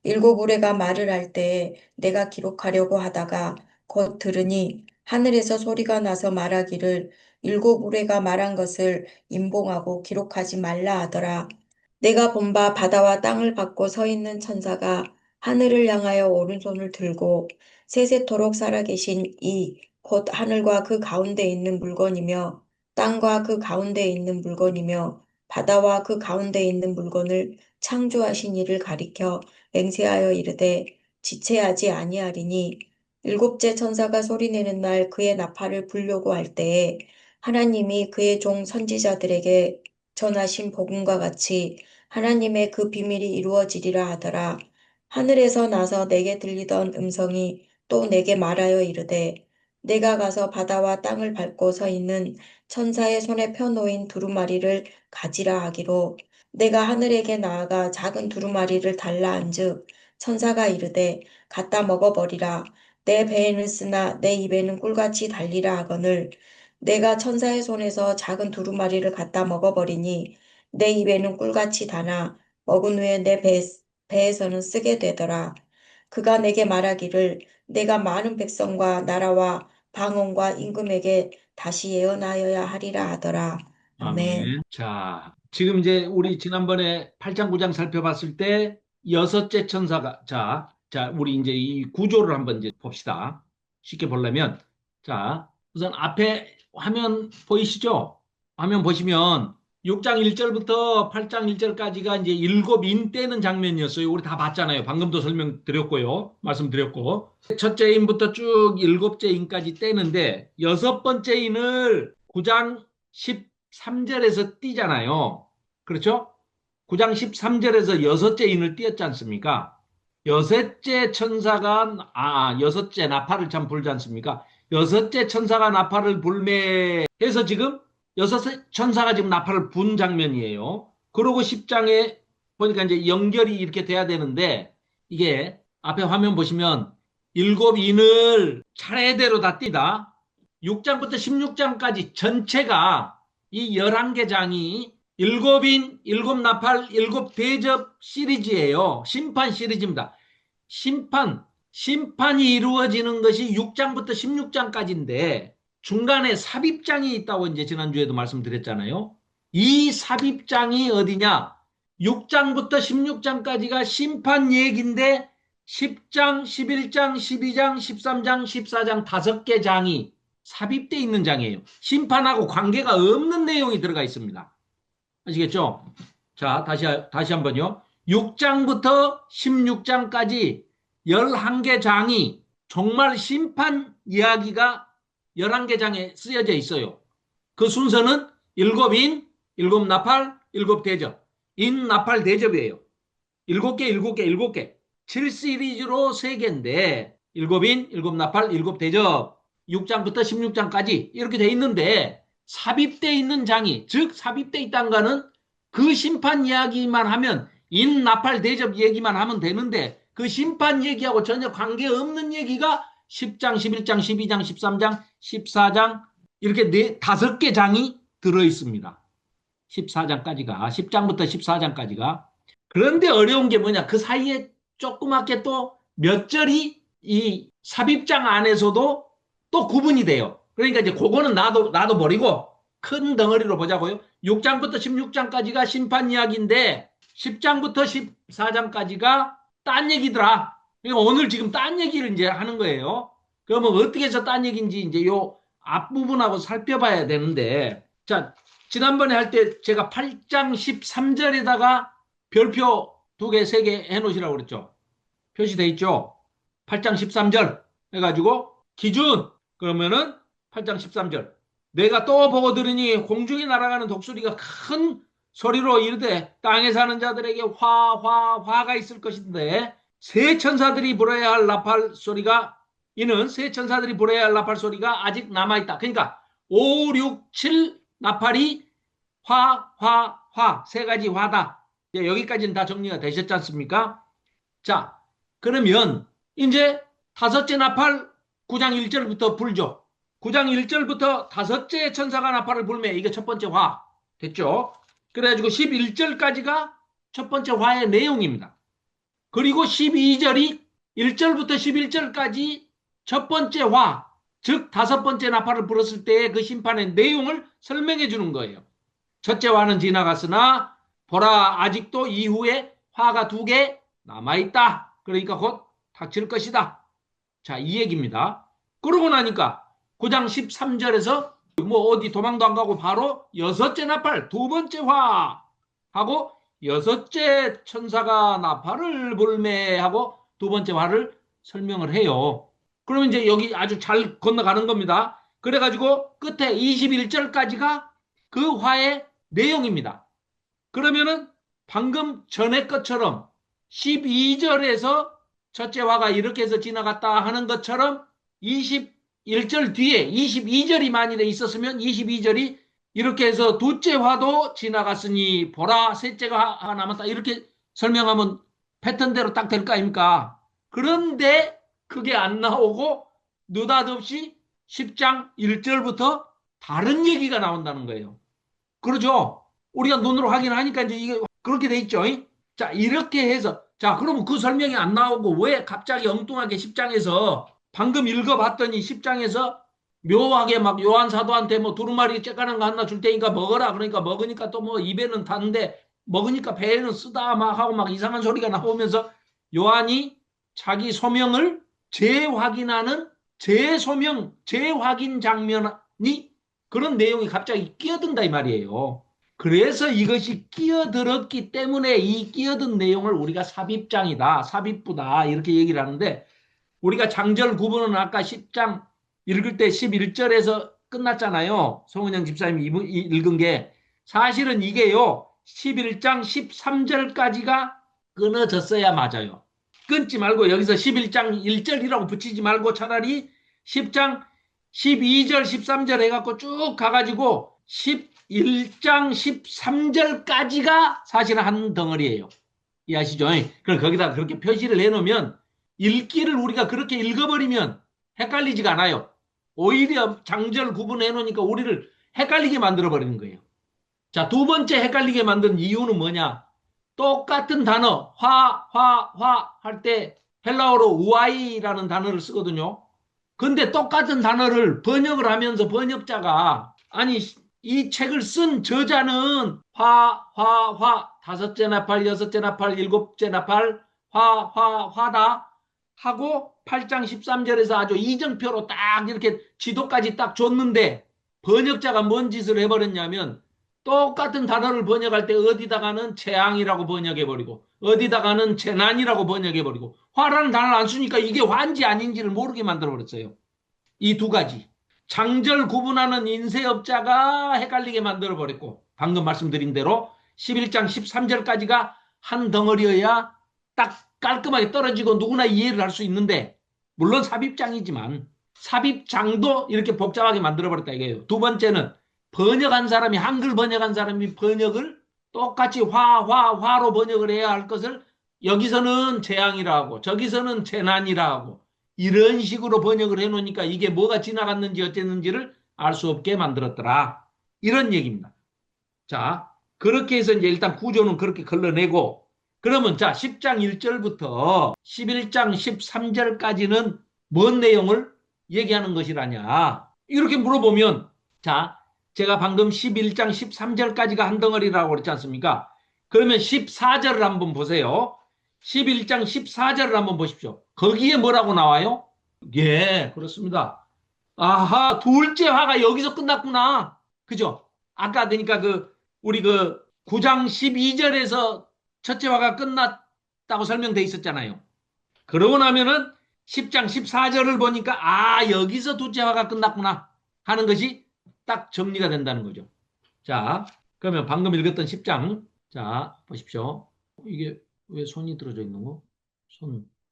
일곱 우레가 말을 할 때에 내가 기록하려고 하다가 곧 들으니 하늘에서 소리가 나서 말하기를 일곱 우레가 말한 것을 임봉하고 기록하지 말라 하더라. 내가 본 바 바다와 땅을 받고 서 있는 천사가 하늘을 향하여 오른손을 들고 세세토록 살아계신 이 곧 하늘과 그 가운데 있는 물건이며 땅과 그 가운데 있는 물건이며 바다와 그 가운데 있는 물건을 창조하신 이를 가리켜 맹세하여 이르되 지체하지 아니하리니 일곱째 천사가 소리내는 날 그의 나팔을 불려고 할 때에 하나님이 그의 종 선지자들에게 전하신 복음과 같이 하나님의 그 비밀이 이루어지리라 하더라. 하늘에서 나서 내게 들리던 음성이 또 내게 말하여 이르되 내가 가서 바다와 땅을 밟고 서 있는 천사의 손에 펴놓인 두루마리를 가지라 하기로 내가 하늘에게 나아가 작은 두루마리를 달라 한즉 천사가 이르되 갖다 먹어버리라. 내 배에는 쓰나 내 입에는 꿀같이 달리라 하거늘 내가 천사의 손에서 작은 두루마리를 갖다 먹어버리니 내 입에는 꿀같이 다나 먹은 후에 내 배에서는 쓰게 되더라. 그가 내게 말하기를 내가 많은 백성과 나라와 방언과 임금에게 다시 예언하여야 하리라 하더라. 아멘. 아멘. 자, 지금 이제 우리 지난번에 8장 9장 살펴봤을 때 여섯째 천사가 우리 이제 이 구조를 한번 이제 봅시다. 쉽게 보려면 자, 우선 앞에 화면 보이시죠? 화면 보시면 6장 1절부터 8장 1절까지가 이제 일곱인 떼는 장면이었어요. 우리 다 봤잖아요. 방금도 설명드렸고요. 말씀드렸고. 첫째 인부터 쭉 일곱째 인까지 떼는데, 여섯 번째 인을 9장 13절에서 띄잖아요. 그렇죠? 9장 13절에서 여섯째 인을 띄었지 않습니까? 여섯째 천사가, 여섯째 나팔을 참 불지 않습니까? 여섯째 천사가 나팔을 불매해서 지금 여섯 천사가 지금 나팔을 분 장면이에요. 그러고 10장에 보니까 이제 연결이 이렇게 돼야 되는데, 이게 앞에 화면 보시면 일곱 인을 차례대로 다 띄다. 6장부터 16장까지 전체가 이 11개 장이 일곱 인, 일곱 나팔, 일곱 대접 시리즈예요. 심판 시리즈입니다. 심판이 이루어지는 것이 6장부터 16장까지인데 중간에 삽입장이 있다고 이제 지난주에도 말씀드렸잖아요. 이 삽입장이 어디냐? 6장부터 16장까지가 심판 얘기인데 10장, 11장, 12장, 13장, 14장 5개 장이 삽입되어 있는 장이에요. 심판하고 관계가 없는 내용이 들어가 있습니다. 아시겠죠? 자, 다시 한번요. 6장부터 16장까지 11개 장이 정말 심판 이야기가 11개 장에 쓰여져 있어요. 그 순서는 일곱인, 일곱 나팔, 일곱 대접. 인, 나팔, 대접이에요. 7개, 7개, 7개. 7시리즈로 3개인데 일곱인, 일곱 나팔, 일곱 대접. 6장부터 16장까지 이렇게 돼 있는데 삽입돼 있는 장이, 즉 삽입돼 있다는 거는 그 심판 이야기만 하면 인, 나팔, 대접 얘기만 하면 되는데 그 심판 얘기하고 전혀 관계없는 얘기가 10장, 11장, 12장, 13장, 14장 이렇게 5개 장이 들어있습니다. 14장까지가, 10장부터 14장까지가. 그런데 어려운 게 뭐냐? 그 사이에 조그맣게 또 몇 절이 이 삽입장 안에서도 또 구분이 돼요. 그러니까 이제 그거는 나도 버리고 큰 덩어리로 보자고요. 6장부터 16장까지가 심판 이야기인데 10장부터 14장까지가 딴 얘기더라. 그러니까 오늘 지금 딴 얘기를 이제 하는 거예요. 그러면 어떻게 해서 딴 얘기인지 이제 요 앞부분하고 살펴봐야 되는데, 자, 지난번에 할 때 제가 8장 13절에다가 별표 2개, 3개 해놓으시라고 그랬죠. 표시돼 있죠. 8장 13절 해가지고 기준 그러면은 8장 13절 내가 또 보고 들으니 공중에 날아가는 독수리가 큰 소리로 이르되 땅에 사는 자들에게 화가 있을 것인데 새 천사들이 불어야 할 나팔 소리가 이는 새 천사들이 불어야 할 나팔 소리가 아직 남아있다. 그러니까 5, 6, 7 나팔이 화 세 가지 화다. 여기까지는 다 정리가 되셨지 않습니까? 자, 그러면 이제 5째 나팔 9장 1절부터 불죠. 9장 1절부터 5째 천사가 나팔을 불매 이게 첫 번째 화 됐죠. 그래가지고 11절까지가 첫 번째 화의 내용입니다. 그리고 12절이 1절부터 11절까지 첫 번째 화, 즉 5번째 나팔을 불었을 때의 그 심판의 내용을 설명해 주는 거예요. 첫째 화는 지나갔으나 보라 아직도 이후에 화가 2개 남아있다. 그러니까 곧 닥칠 것이다. 자, 이 얘기입니다. 그러고 나니까 9장 13절에서 뭐 어디 도망도 안 가고 바로 6째 나팔 2번째 화 하고 6째 천사가 나팔을 불매하고 2번째 화를 설명을 해요. 그러면 이제 여기 아주 잘 건너가는 겁니다. 그래가지고 끝에 21절까지가 그 화의 내용입니다. 그러면은 방금 전에 것처럼 12절에서 첫째 화가 이렇게 해서 지나갔다 하는 것처럼 21절 뒤에 22절이 만일에 있었으면 22절이 이렇게 해서 둘째 화도 지나갔으니 보라 셋째가 남았다 이렇게 설명하면 패턴대로 딱 될 거 아닙니까? 그런데 그게 안 나오고 느닷없이 10장 1절부터 다른 얘기가 나온다는 거예요. 그러죠? 우리가 눈으로 확인하니까 이제 이게 그렇게 돼 있죠. 자, 이렇게 해서 자, 그러면 그 설명이 안 나오고 왜 갑자기 엉뚱하게 10장에서 방금 읽어봤더니 10장에서 묘하게 막 요한 사도한테 뭐 두루마리 쬐까는 거 하나 줄 테니까 먹어라. 그러니까 먹으니까 또 뭐 입에는 닿는데 먹으니까 배에는 쓰다 막 하고 막 이상한 소리가 나오면서 요한이 자기 소명을 재확인하는 재소명, 재확인 장면이 그런 내용이 갑자기 끼어든다 이 말이에요. 그래서 이것이 끼어들었기 때문에 이 끼어든 내용을 우리가 삽입장이다, 삽입부다 이렇게 얘기를 하는데 우리가 장절 구분은 아까 10장 읽을 때 11절에서 끝났잖아요. 송은영 집사님이 읽은 게 사실은 이게요. 11장 13절까지가 끊어졌어야 맞아요. 끊지 말고 여기서 11장 1절이라고 붙이지 말고 차라리 10장 12절 13절 해갖고 쭉 가가지고 11장 13절까지가 사실은 한 덩어리예요. 이해하시죠? 그럼 거기다 그렇게 표시를 해놓으면 읽기를 우리가 그렇게 읽어버리면 헷갈리지가 않아요. 오히려 장절 구분해 놓으니까 우리를 헷갈리게 만들어버리는 거예요. 자, 두 번째 헷갈리게 만든 이유는 뭐냐? 똑같은 단어, 화 할 때 헬라어로 우아이라는 단어를 쓰거든요. 근데 똑같은 단어를 번역을 하면서 번역자가 아니 이 책을 쓴 저자는 다섯째 나팔, 여섯째 나팔, 일곱째 나팔, 화다 하고 8장 13절에서 아주 이정표로 딱 이렇게 지도까지 딱 줬는데 번역자가 뭔 짓을 해버렸냐면 똑같은 단어를 번역할 때 어디다가는 재앙이라고 번역해버리고 어디다가는 재난이라고 번역해버리고 화라는 단어를 안 쓰니까 이게 화인지 아닌지를 모르게 만들어버렸어요. 이 두 가지. 장절 구분하는 인쇄업자가 헷갈리게 만들어버렸고 방금 말씀드린 대로 11장 13절까지가 한 덩어리여야 딱 깔끔하게 떨어지고 누구나 이해를 할 수 있는데 물론 삽입장이지만 삽입장도 이렇게 복잡하게 만들어버렸다 이거예요. 두 번째는 번역한 사람이 한글 번역한 사람이 번역을 똑같이 화로 번역을 해야 할 것을 여기서는 재앙이라 하고 저기서는 재난이라 하고 이런 식으로 번역을 해놓으니까 이게 뭐가 지나갔는지 어쨌는지를 알 수 없게 만들었더라. 이런 얘기입니다. 자, 그렇게 해서 이제 일단 구조는 그렇게 걸러내고 그러면 자 10장 1절부터 11장 13절까지는 뭔 내용을 얘기하는 것이라냐 이렇게 물어보면 자 제가 방금 11장 13절까지가 한 덩어리라고 그랬지 않습니까? 그러면 14절을 한번 보세요. 11장 14절을 한번 보십시오. 거기에 뭐라고 나와요? 예, 그렇습니다. 아하, 둘째 화가 여기서 끝났구나. 그죠? 아까 그러니까 우리 9장 12절에서 첫째 화가 끝났다고 설명돼 있었잖아요. 그러고 나면은 10장 14절을 보니까 여기서 둘째 화가 끝났구나 하는 것이 딱 정리가 된다는 거죠. 자, 그러면 방금 읽었던 10장 자, 보십시오. 이게 왜 손이 들어져 있는 거?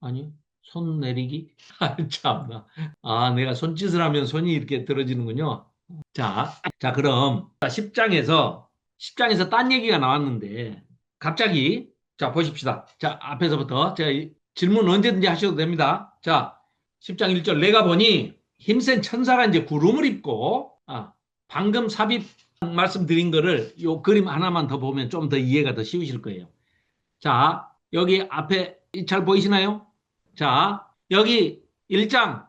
아니, 손 내리기? 참나. 내가 손짓을 하면 손이 이렇게 들어지는군요. 자, 그럼 10장에서 딴 얘기가 나왔는데 갑자기 자, 보십시다. 자, 앞에서부터 제가 질문 언제든지 하셔도 됩니다. 자, 10장 1절 내가 보니 힘센 천사가 이제 구름을 입고 방금 삽입 말씀드린 거를 요 그림 하나만 더 보면 좀 더 이해가 더 쉬우실 거예요. 자, 여기 앞에 잘 보이시나요? 자, 여기 1장,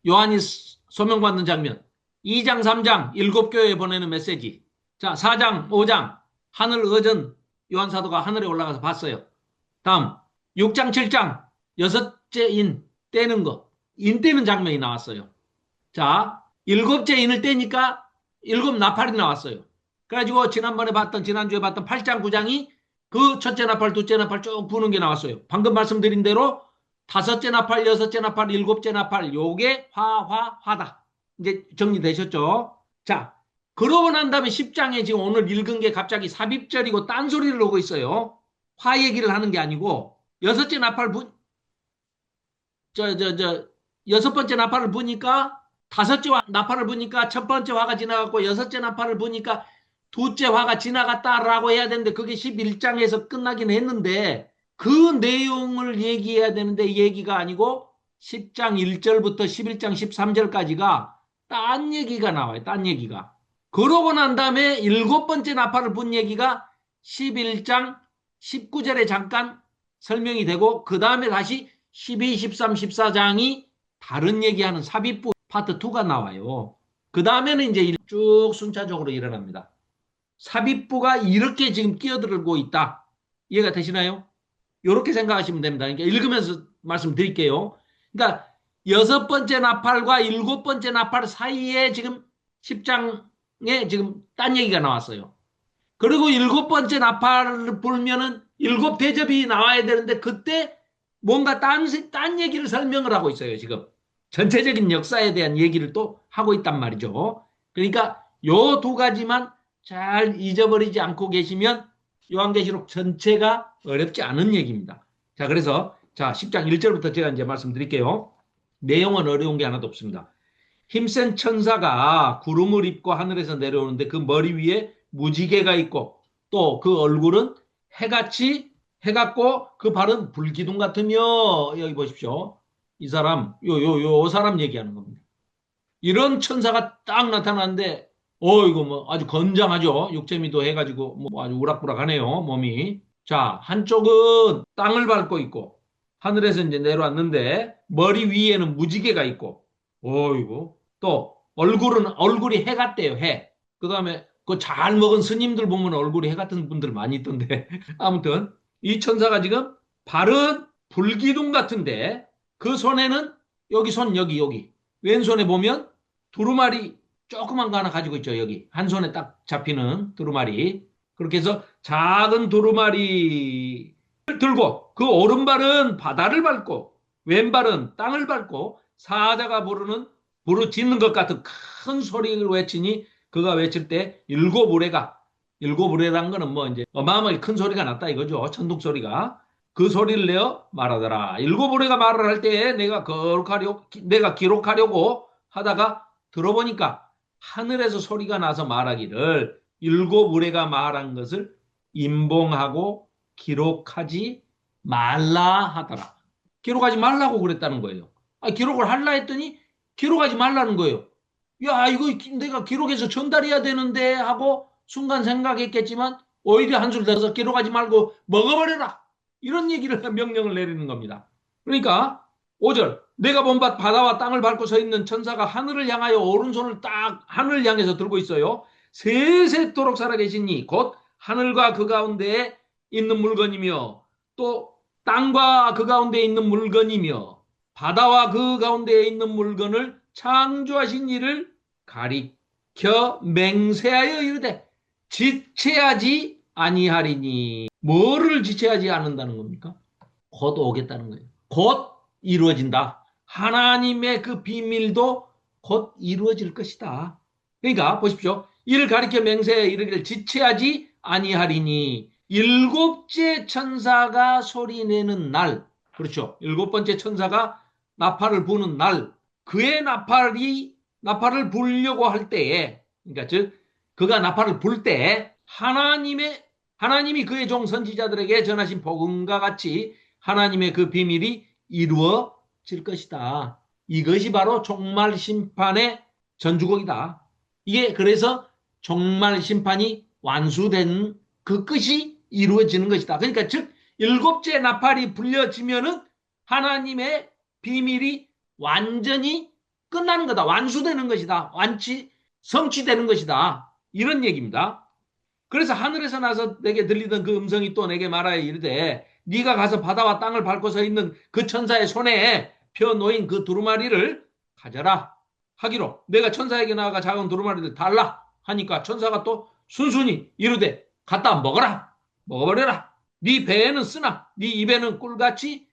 요한이 소명받는 장면. 2장, 3장, 7교회에 보내는 메시지. 자, 4장, 5장, 하늘 의전, 요한 사도가 하늘에 올라가서 봤어요. 다음, 6장, 7장, 여섯째 인 떼는 거. 인 떼는 장면이 나왔어요. 자, 일곱째 인을 떼니까 일곱 나팔이 나왔어요. 그래가지고 지난주에 봤던 8장, 9장이 그 첫째 나팔, 둘째 나팔 쭉 부는 게 나왔어요. 방금 말씀드린 대로 다섯째 나팔, 여섯째 나팔, 일곱째 나팔, 요게 화다. 이제 정리되셨죠? 자, 그러고 난 다음에 10장에 지금 오늘 읽은 게 갑자기 삽입절이고 딴소리를 오고 있어요. 화 얘기를 하는 게 아니고 여섯째 나팔 여섯 번째 나팔을 부니까 다섯째 나팔을 부니까 첫 번째 화가 지나갔고 여섯째 나팔을 부니까 둘째 화가 지나갔다라고 해야 되는데 그게 11장에서 끝나긴 했는데 그 내용을 얘기해야 되는데 얘기가 아니고 10장 1절부터 11장 13절까지가 딴 얘기가 나와요. 딴 얘기가. 그러고 난 다음에 일곱 번째 나팔을 분 얘기가 11장 19절에 잠깐 설명이 되고 그 다음에 다시 12, 13, 14장이 다른 얘기하는 삽입부 파트 2가 나와요. 그 다음에는 이제 쭉 순차적으로 일어납니다. 삽입부가 이렇게 지금 끼어들고 있다. 이해가 되시나요? 이렇게 생각하시면 됩니다. 그러니까 읽으면서 말씀드릴게요. 그러니까 여섯 번째 나팔과 일곱 번째 나팔 사이에 지금 10장에 지금 딴 얘기가 나왔어요. 그리고 일곱 번째 나팔을 불면은 일곱 대접이 나와야 되는데 그때 뭔가 딴 얘기를 설명을 하고 있어요, 지금. 전체적인 역사에 대한 얘기를 또 하고 있단 말이죠. 그러니까 요 두 가지만 잘 잊어버리지 않고 계시면 요한계시록 전체가 어렵지 않은 얘기입니다. 자, 그래서 자, 10장 1절부터 제가 이제 말씀드릴게요. 내용은 어려운 게 하나도 없습니다. 힘센 천사가 구름을 입고 하늘에서 내려오는데 그 머리 위에 무지개가 있고 또 그 얼굴은 해같이 해같고 그 발은 불기둥 같으며 여기 보십시오. 이 사람 요 사람 얘기하는 겁니다. 이런 천사가 딱 나타나는데 이거 뭐 아주 건장하죠. 육체미도 해가지고 뭐 아주 우락부락하네요. 몸이. 자, 한쪽은 땅을 밟고 있고 하늘에서 이제 내려왔는데 머리 위에는 무지개가 있고 이거 또 얼굴이 해 같대요. 해. 그다음에 그 잘 먹은 스님들 보면 얼굴이 해 같은 분들 많이 있던데 아무튼 이 천사가 지금 발은 불기둥 같은데 그 손에는 여기 왼손에 보면 두루마리 조그만 거 하나 가지고 있죠. 여기 한 손에 딱 잡히는 두루마리. 그렇게 해서 작은 두루마리를 들고 그 오른발은 바다를 밟고 왼발은 땅을 밟고 사자가 부르짖는 것 같은 큰 소리를 외치니 그가 외칠 때 일곱 우레라는 거는 뭐 이제 어마어마하게 큰 소리가 났다 이거죠. 천둥 소리가. 그 소리를 내어 말하더라. 일곱 우레가 말을 할 때 내가 기록하려고 하다가 들어보니까 하늘에서 소리가 나서 말하기를 일곱 우레가 말한 것을 임봉하고 기록하지 말라 하더라. 기록하지 말라고 그랬다는 거예요. 기록을 할라 했더니 기록하지 말라는 거예요. 야, 이거 내가 기록해서 전달해야 되는데 하고 순간 생각했겠지만 오히려 한술 더서 기록하지 말고 먹어버려라. 이런 얘기를 명령을 내리는 겁니다. 그러니까 5절 내가 본 바다와 땅을 밟고 서 있는 천사가 하늘을 향하여 오른손을 딱 하늘을 향해서 들고 있어요. 세세토록 살아계시니 곧 하늘과 그 가운데에 있는 물건이며 또 땅과 그 가운데에 있는 물건이며 바다와 그 가운데에 있는 물건을 창조하신 이를 가리켜 맹세하여 이르되 지체하지 아니하리니 뭐를 지체하지 않는다는 겁니까? 곧 오겠다는 거예요. 곧 이루어진다. 하나님의 그 비밀도 곧 이루어질 것이다. 그러니까 보십시오. 이를 가리켜 맹세해 이르기를 지체하지 아니하리니 일곱째 천사가 소리내는 날, 그렇죠. 일곱 번째 천사가 나팔을 부는 날, 그의 나팔을 불려고 할 때에, 그러니까 즉 그가 나팔을 불 때 하나님이 그의 종 선지자들에게 전하신 복음과 같이 하나님의 그 비밀이 이루어질 것이다. 이것이 바로 종말 심판의 전주곡이다. 이게 그래서 종말 심판이 완수된 그 끝이 이루어지는 것이다. 그러니까 즉 일곱째 나팔이 불려지면은 하나님의 비밀이 완전히 끝나는 거다. 완수되는 것이다. 성취되는 것이다. 이런 얘기입니다. 그래서 하늘에서 나서 내게 들리던 그 음성이 또 내게 말하여 이르되 네가 가서 바다와 땅을 밟고 서 있는 그 천사의 손에 펴 놓인 그 두루마리를 가져라 하기로 내가 천사에게 나아가 작은 두루마리를 달라 하니까 천사가 또 순순히 이르되 갖다 먹어라 먹어버려라 네 배에는 쓰나 네 입에는 꿀같이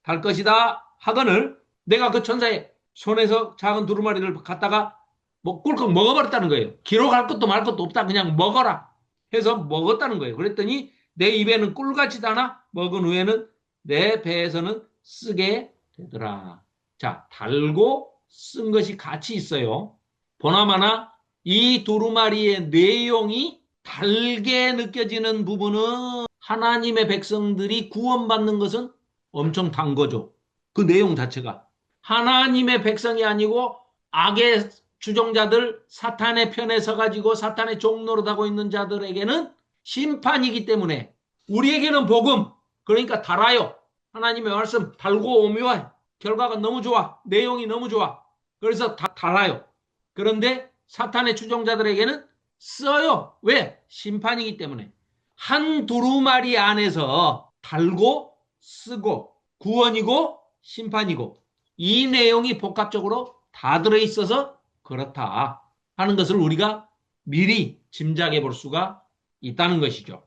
달 것이다 하거늘 내가 그 천사의 손에서 작은 두루마리를 갖다가 뭐 꿀꺽 먹어버렸다는 거예요. 기록할 것도 말 것도 없다. 그냥 먹어라 해서 먹었다는 거예요. 그랬더니 내 입에는 꿀같이 다나 먹은 후에는 내 배에서는 쓰게 되더라. 자, 달고 쓴 것이 같이 있어요. 보나마나 이 두루마리의 내용이 달게 느껴지는 부분은 하나님의 백성들이 구원받는 것은 엄청 단 거죠. 그 내용 자체가. 하나님의 백성이 아니고 악의 주종자들 사탄의 편에 서가지고 사탄의 종노릇하고 있는 자들에게는 심판이기 때문에 우리에게는 복음 그러니까 달아요. 하나님의 말씀 달고 오묘해. 결과가 너무 좋아. 내용이 너무 좋아. 그래서 달아요. 그런데 사탄의 추종자들에게는 써요. 왜? 심판이기 때문에. 한 두루마리 안에서 달고 쓰고 구원이고 심판이고 이 내용이 복합적으로 다 들어있어서 그렇다 하는 것을 우리가 미리 짐작해 볼 수가 있다는 것이죠.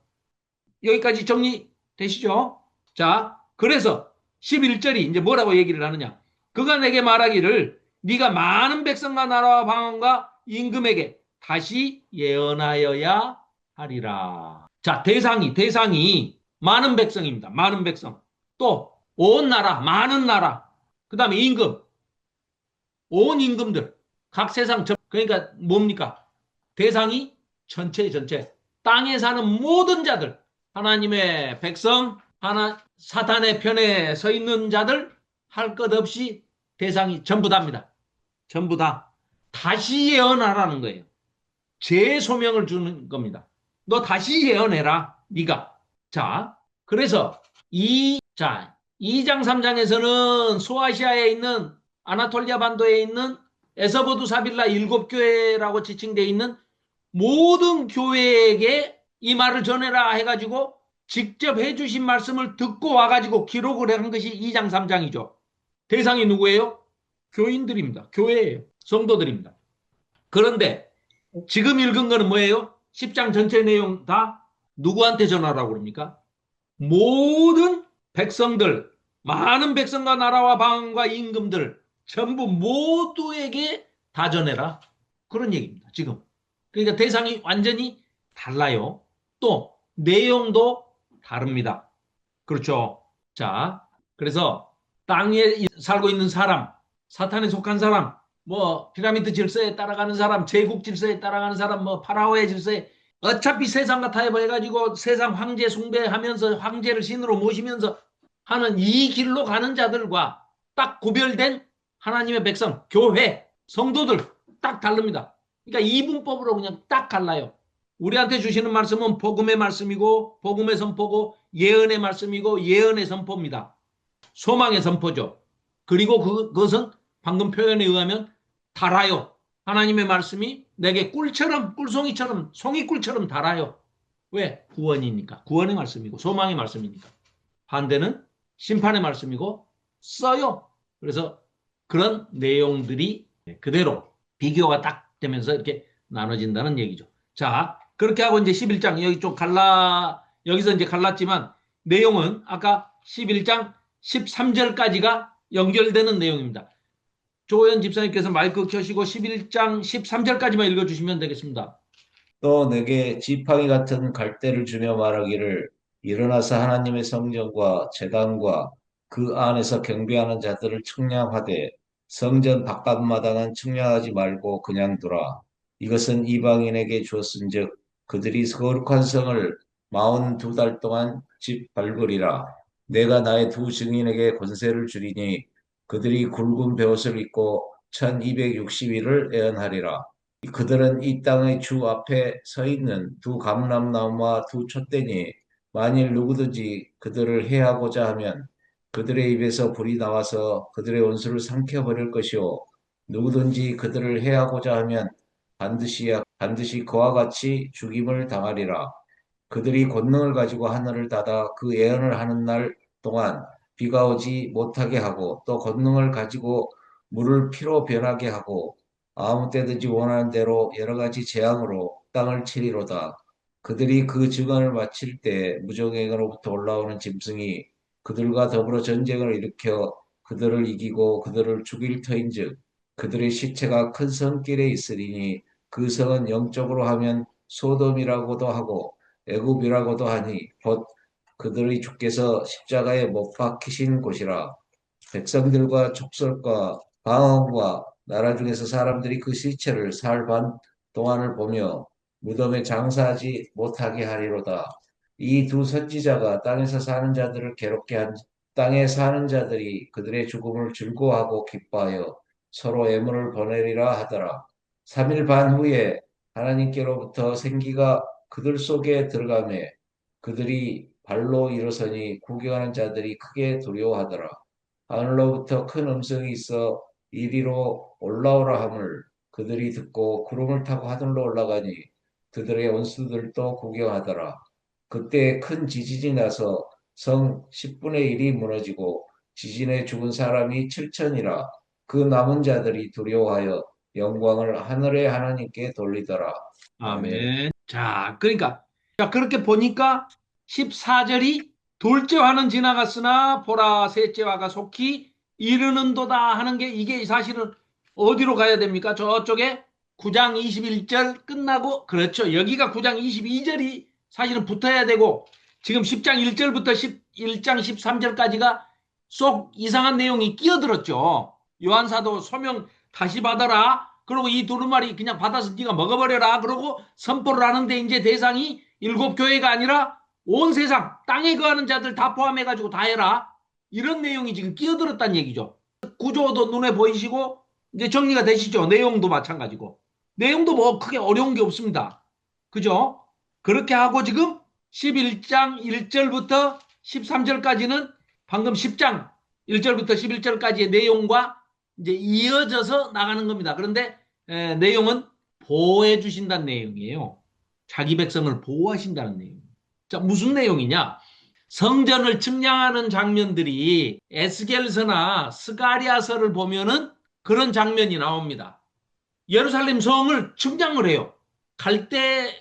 여기까지 정리되시죠? 자, 그래서 11절이 이제 뭐라고 얘기를 하느냐. 그가 내게 말하기를 네가 많은 백성과 나라와 방언과 임금에게 다시 예언하여야 하리라. 자, 대상이 많은 백성입니다. 많은 백성. 또 온 나라, 많은 나라. 그 다음에 임금, 온 임금들. 각 세상, 그러니까 뭡니까? 대상이 전체. 땅에 사는 모든 자들, 하나님의 백성, 사탄의 편에 서 있는 자들, 할 것 없이 대상이 전부 다입니다. 전부 다. 다시 예언하라는 거예요. 재소명을 주는 겁니다. 너 다시 예언해라, 네가. 자, 그래서 자, 2장 3장에서는 소아시아에 있는 아나톨리아 반도에 있는 에서보두 사빌라 7교회라고 지칭되어 있는 모든 교회에게 이 말을 전해라 해가지고 직접 해주신 말씀을 듣고 와가지고 기록을 한 것이 2장 3장이죠. 대상이 누구예요? 교인들입니다. 교회예요. 성도들입니다. 그런데 지금 읽은 거는 뭐예요? 10장 전체 내용 다 누구한테 전하라고 그럽니까? 모든 백성들, 많은 백성과 나라와 방언과 임금들 전부 모두에게 다 전해라. 그런 얘기입니다. 지금. 그러니까 대상이 완전히 달라요. 또 내용도 다릅니다. 그렇죠. 자, 그래서 땅에 살고 있는 사람, 사탄에 속한 사람, 뭐 피라미드 질서에 따라가는 사람, 제국 질서에 따라가는 사람, 뭐 파라오의 질서에 어차피 세상과 타협해가지고 세상 황제 숭배하면서 황제를 신으로 모시면서 하는 이 길로 가는 자들과 딱 구별된 하나님의 백성, 교회, 성도들 딱 다릅니다. 그러니까 이분법으로 그냥 딱 갈라요. 우리한테 주시는 말씀은 복음의 말씀이고 복음의 선포고 예언의 말씀이고 예언의 선포입니다. 소망의 선포죠. 그리고 그것은 방금 표현에 의하면 달아요. 하나님의 말씀이 내게 꿀처럼 꿀송이처럼 송이꿀처럼 달아요. 왜? 구원이니까. 구원의 말씀이고 소망의 말씀이니까. 반대는 심판의 말씀이고 써요. 그래서 그런 내용들이 그대로 비교가 딱 되면서 이렇게 나눠진다는 얘기죠. 자, 그렇게 하고 이제 11장 여기 좀 여기서 이제 갈랐지만 내용은 아까 11장 13절까지가 연결되는 내용입니다. 조호연 집사님께서 마이크 켜시고 11장 13절까지만 읽어주시면 되겠습니다. 또 내게 지팡이 같은 갈대를 주며 말하기를 일어나서 하나님의 성전과 제단과 그 안에서 경배하는 자들을 측량하되 성전 바깥마당은 측량하지 말고 그냥 두라. 이것은 이방인에게 주었은즉 그들이 거룩한 성을 42달 동안 짓밟으리라. 내가 나의 두 증인에게 권세를 주리니 그들이 굵은 베옷을 입고 1260일을 애언하리라. 그들은 이 땅의 주 앞에 서 있는 두 감람나무와 두 촛대니 만일 누구든지 그들을 해하고자 하면 그들의 입에서 불이 나와서 그들의 원수를 삼켜버릴 것이요 누구든지 그들을 해하고자 하면 반드시 그와 같이 죽임을 당하리라. 그들이 권능을 가지고 하늘을 닫아 그 예언을 하는 날 동안 비가 오지 못하게 하고 또 권능을 가지고 물을 피로 변하게 하고 아무 때든지 원하는 대로 여러 가지 재앙으로 땅을 치리로다. 그들이 그 증언을 마칠 때 무적에게로부터 올라오는 짐승이 그들과 더불어 전쟁을 일으켜 그들을 이기고 그들을 죽일 터인즉 그들의 시체가 큰 성길에 있으리니 그 성은 영적으로 하면 소돔이라고도 하고 애굽이라고도 하니 곧 그들의 주께서 십자가에 못 박히신 곳이라. 백성들과 족속과 방언과 나라 중에서 사람들이 그 시체를 사흘 반 동안을 보며 무덤에 장사하지 못하게 하리로다. 이 두 선지자가 땅에서 사는 자들을 괴롭게 한 땅에 사는 자들이 그들의 죽음을 즐거워하고 기뻐하여 서로 애물을 보내리라 하더라. 3일 반 후에 하나님께로부터 생기가 그들 속에 들어가매 그들이 발로 일어서니 구경하는 자들이 크게 두려워하더라. 하늘로부터 큰 음성이 있어 이리로 올라오라 함을 그들이 듣고 구름을 타고 하늘로 올라가니 그들의 원수들도 구경하더라. 그때 큰 지진이 나서 성 10분의 1이 무너지고 지진에 죽은 사람이 7천이라 그 남은 자들이 두려워하여 영광을 하늘의 하나님께 돌리더라. 아멘. 아멘. 자, 그러니까, 자, 그렇게 보니까 14절이 둘째화는 지나갔으나 보라, 셋째화가 속히 이르는도다 하는 게 이게 사실은 어디로 가야 됩니까? 저쪽에 9장 21절 끝나고, 그렇죠. 여기가 9장 22절이 사실은 붙어야 되고, 지금 10장 1절부터 11장 13절까지가 쏙 이상한 내용이 끼어들었죠. 요한사도 소명 다시 받아라. 그리고 이 두루마리 그냥 받아서 네가 먹어버려라. 그러고 선포를 하는데 이제 대상이 7교회가 아니라 온 세상 땅에 거하는 자들 다 포함해가지고 다 해라. 이런 내용이 지금 끼어들었다는 얘기죠. 구조도 눈에 보이시고 이제 정리가 되시죠. 내용도 마찬가지고. 내용도 뭐 크게 어려운 게 없습니다. 그죠? 그렇게 하고 지금 11장 1절부터 13절까지는 방금 10장 1절부터 11절까지의 내용과 이제 이어져서 나가는 겁니다. 그런데 내용은 보호해 주신다는 내용이에요. 자기 백성을 보호하신다는 내용. 자, 무슨 내용이냐? 성전을 측량하는 장면들이 에스겔서나 스가랴서를 보면은 그런 장면이 나옵니다. 예루살렘 성을 측량을 해요.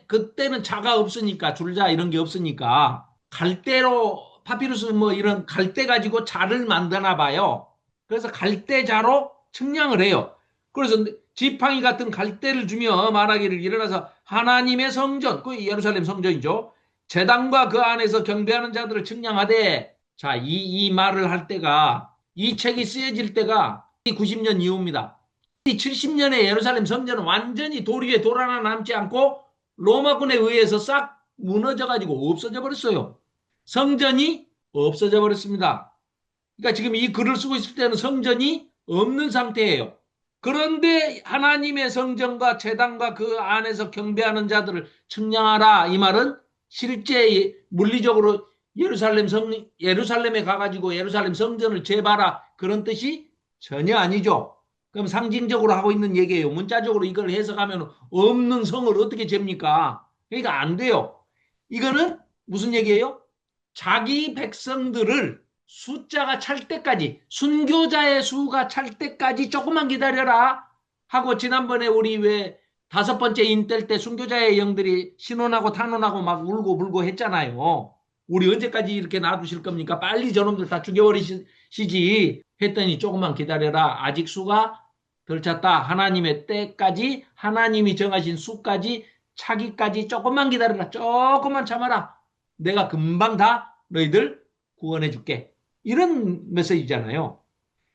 그때는 자가 없으니까 줄자 이런 게 없으니까 갈대로 파피루스 뭐 이런 갈대 가지고 자를 만드나 봐요. 그래서 갈대자로 측량을 해요. 그래서 지팡이 같은 갈대를 주며 말하기를 일어나서 하나님의 성전, 그 예루살렘 성전이죠. 제단과 그 안에서 경배하는 자들을 측량하되, 자, 이 말을 할 때가, 이 책이 쓰여질 때가 90년 이후입니다. 70년에 예루살렘 성전은 완전히 돌 위에 돌 하나 남지 않고 로마군에 의해서 싹 무너져가지고 없어져 버렸어요. 성전이 없어져 버렸습니다. 그러니까 지금 이 글을 쓰고 있을 때는 성전이 없는 상태예요. 그런데 하나님의 성전과 제단과 그 안에서 경배하는 자들을 측량하라. 이 말은 실제 물리적으로 예루살렘에 가가지고 예루살렘 성전을 재봐라. 그런 뜻이 전혀 아니죠. 그럼 상징적으로 하고 있는 얘기예요. 문자적으로 이걸 해석하면 없는 성을 어떻게 잽니까? 그러니까 안 돼요. 이거는 무슨 얘기예요? 자기 백성들을 숫자가 찰 때까지, 순교자의 수가 찰 때까지 조금만 기다려라 하고, 지난번에 우리 왜 5번째 인 뗄 때 순교자의 영들이 신원하고 탄원하고 막 울고 불고 했잖아요. 우리 언제까지 이렇게 놔두실 겁니까? 빨리 저놈들 다 죽여버리시지 했더니 조금만 기다려라. 아직 수가 덜 찼다. 하나님의 때까지, 하나님이 정하신 수까지 차기까지 조금만 기다려라. 조금만 참아라. 내가 금방 다 너희들 구원해 줄게. 이런 메시지잖아요.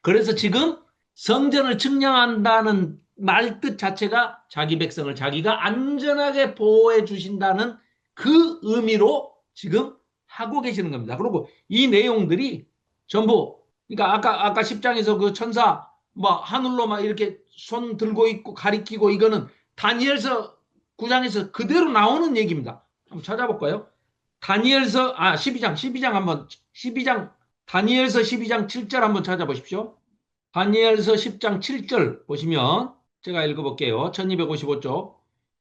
그래서 지금 성전을 측량한다는 말뜻 자체가 자기 백성을 자기가 안전하게 보호해 주신다는 그 의미로 지금 하고 계시는 겁니다. 그리고 이 내용들이 전부, 그러니까 아까 10장에서 그 천사 뭐 하늘로 막 이렇게 손 들고 있고 가리키고, 이거는 다니엘서 9장에서 그대로 나오는 얘기입니다. 한번 찾아볼까요? 다니엘서 12장 다니엘서 12장 7절 한번 찾아보십시오. 다니엘서 10장 7절 보시면 제가 읽어볼게요. 1255쪽.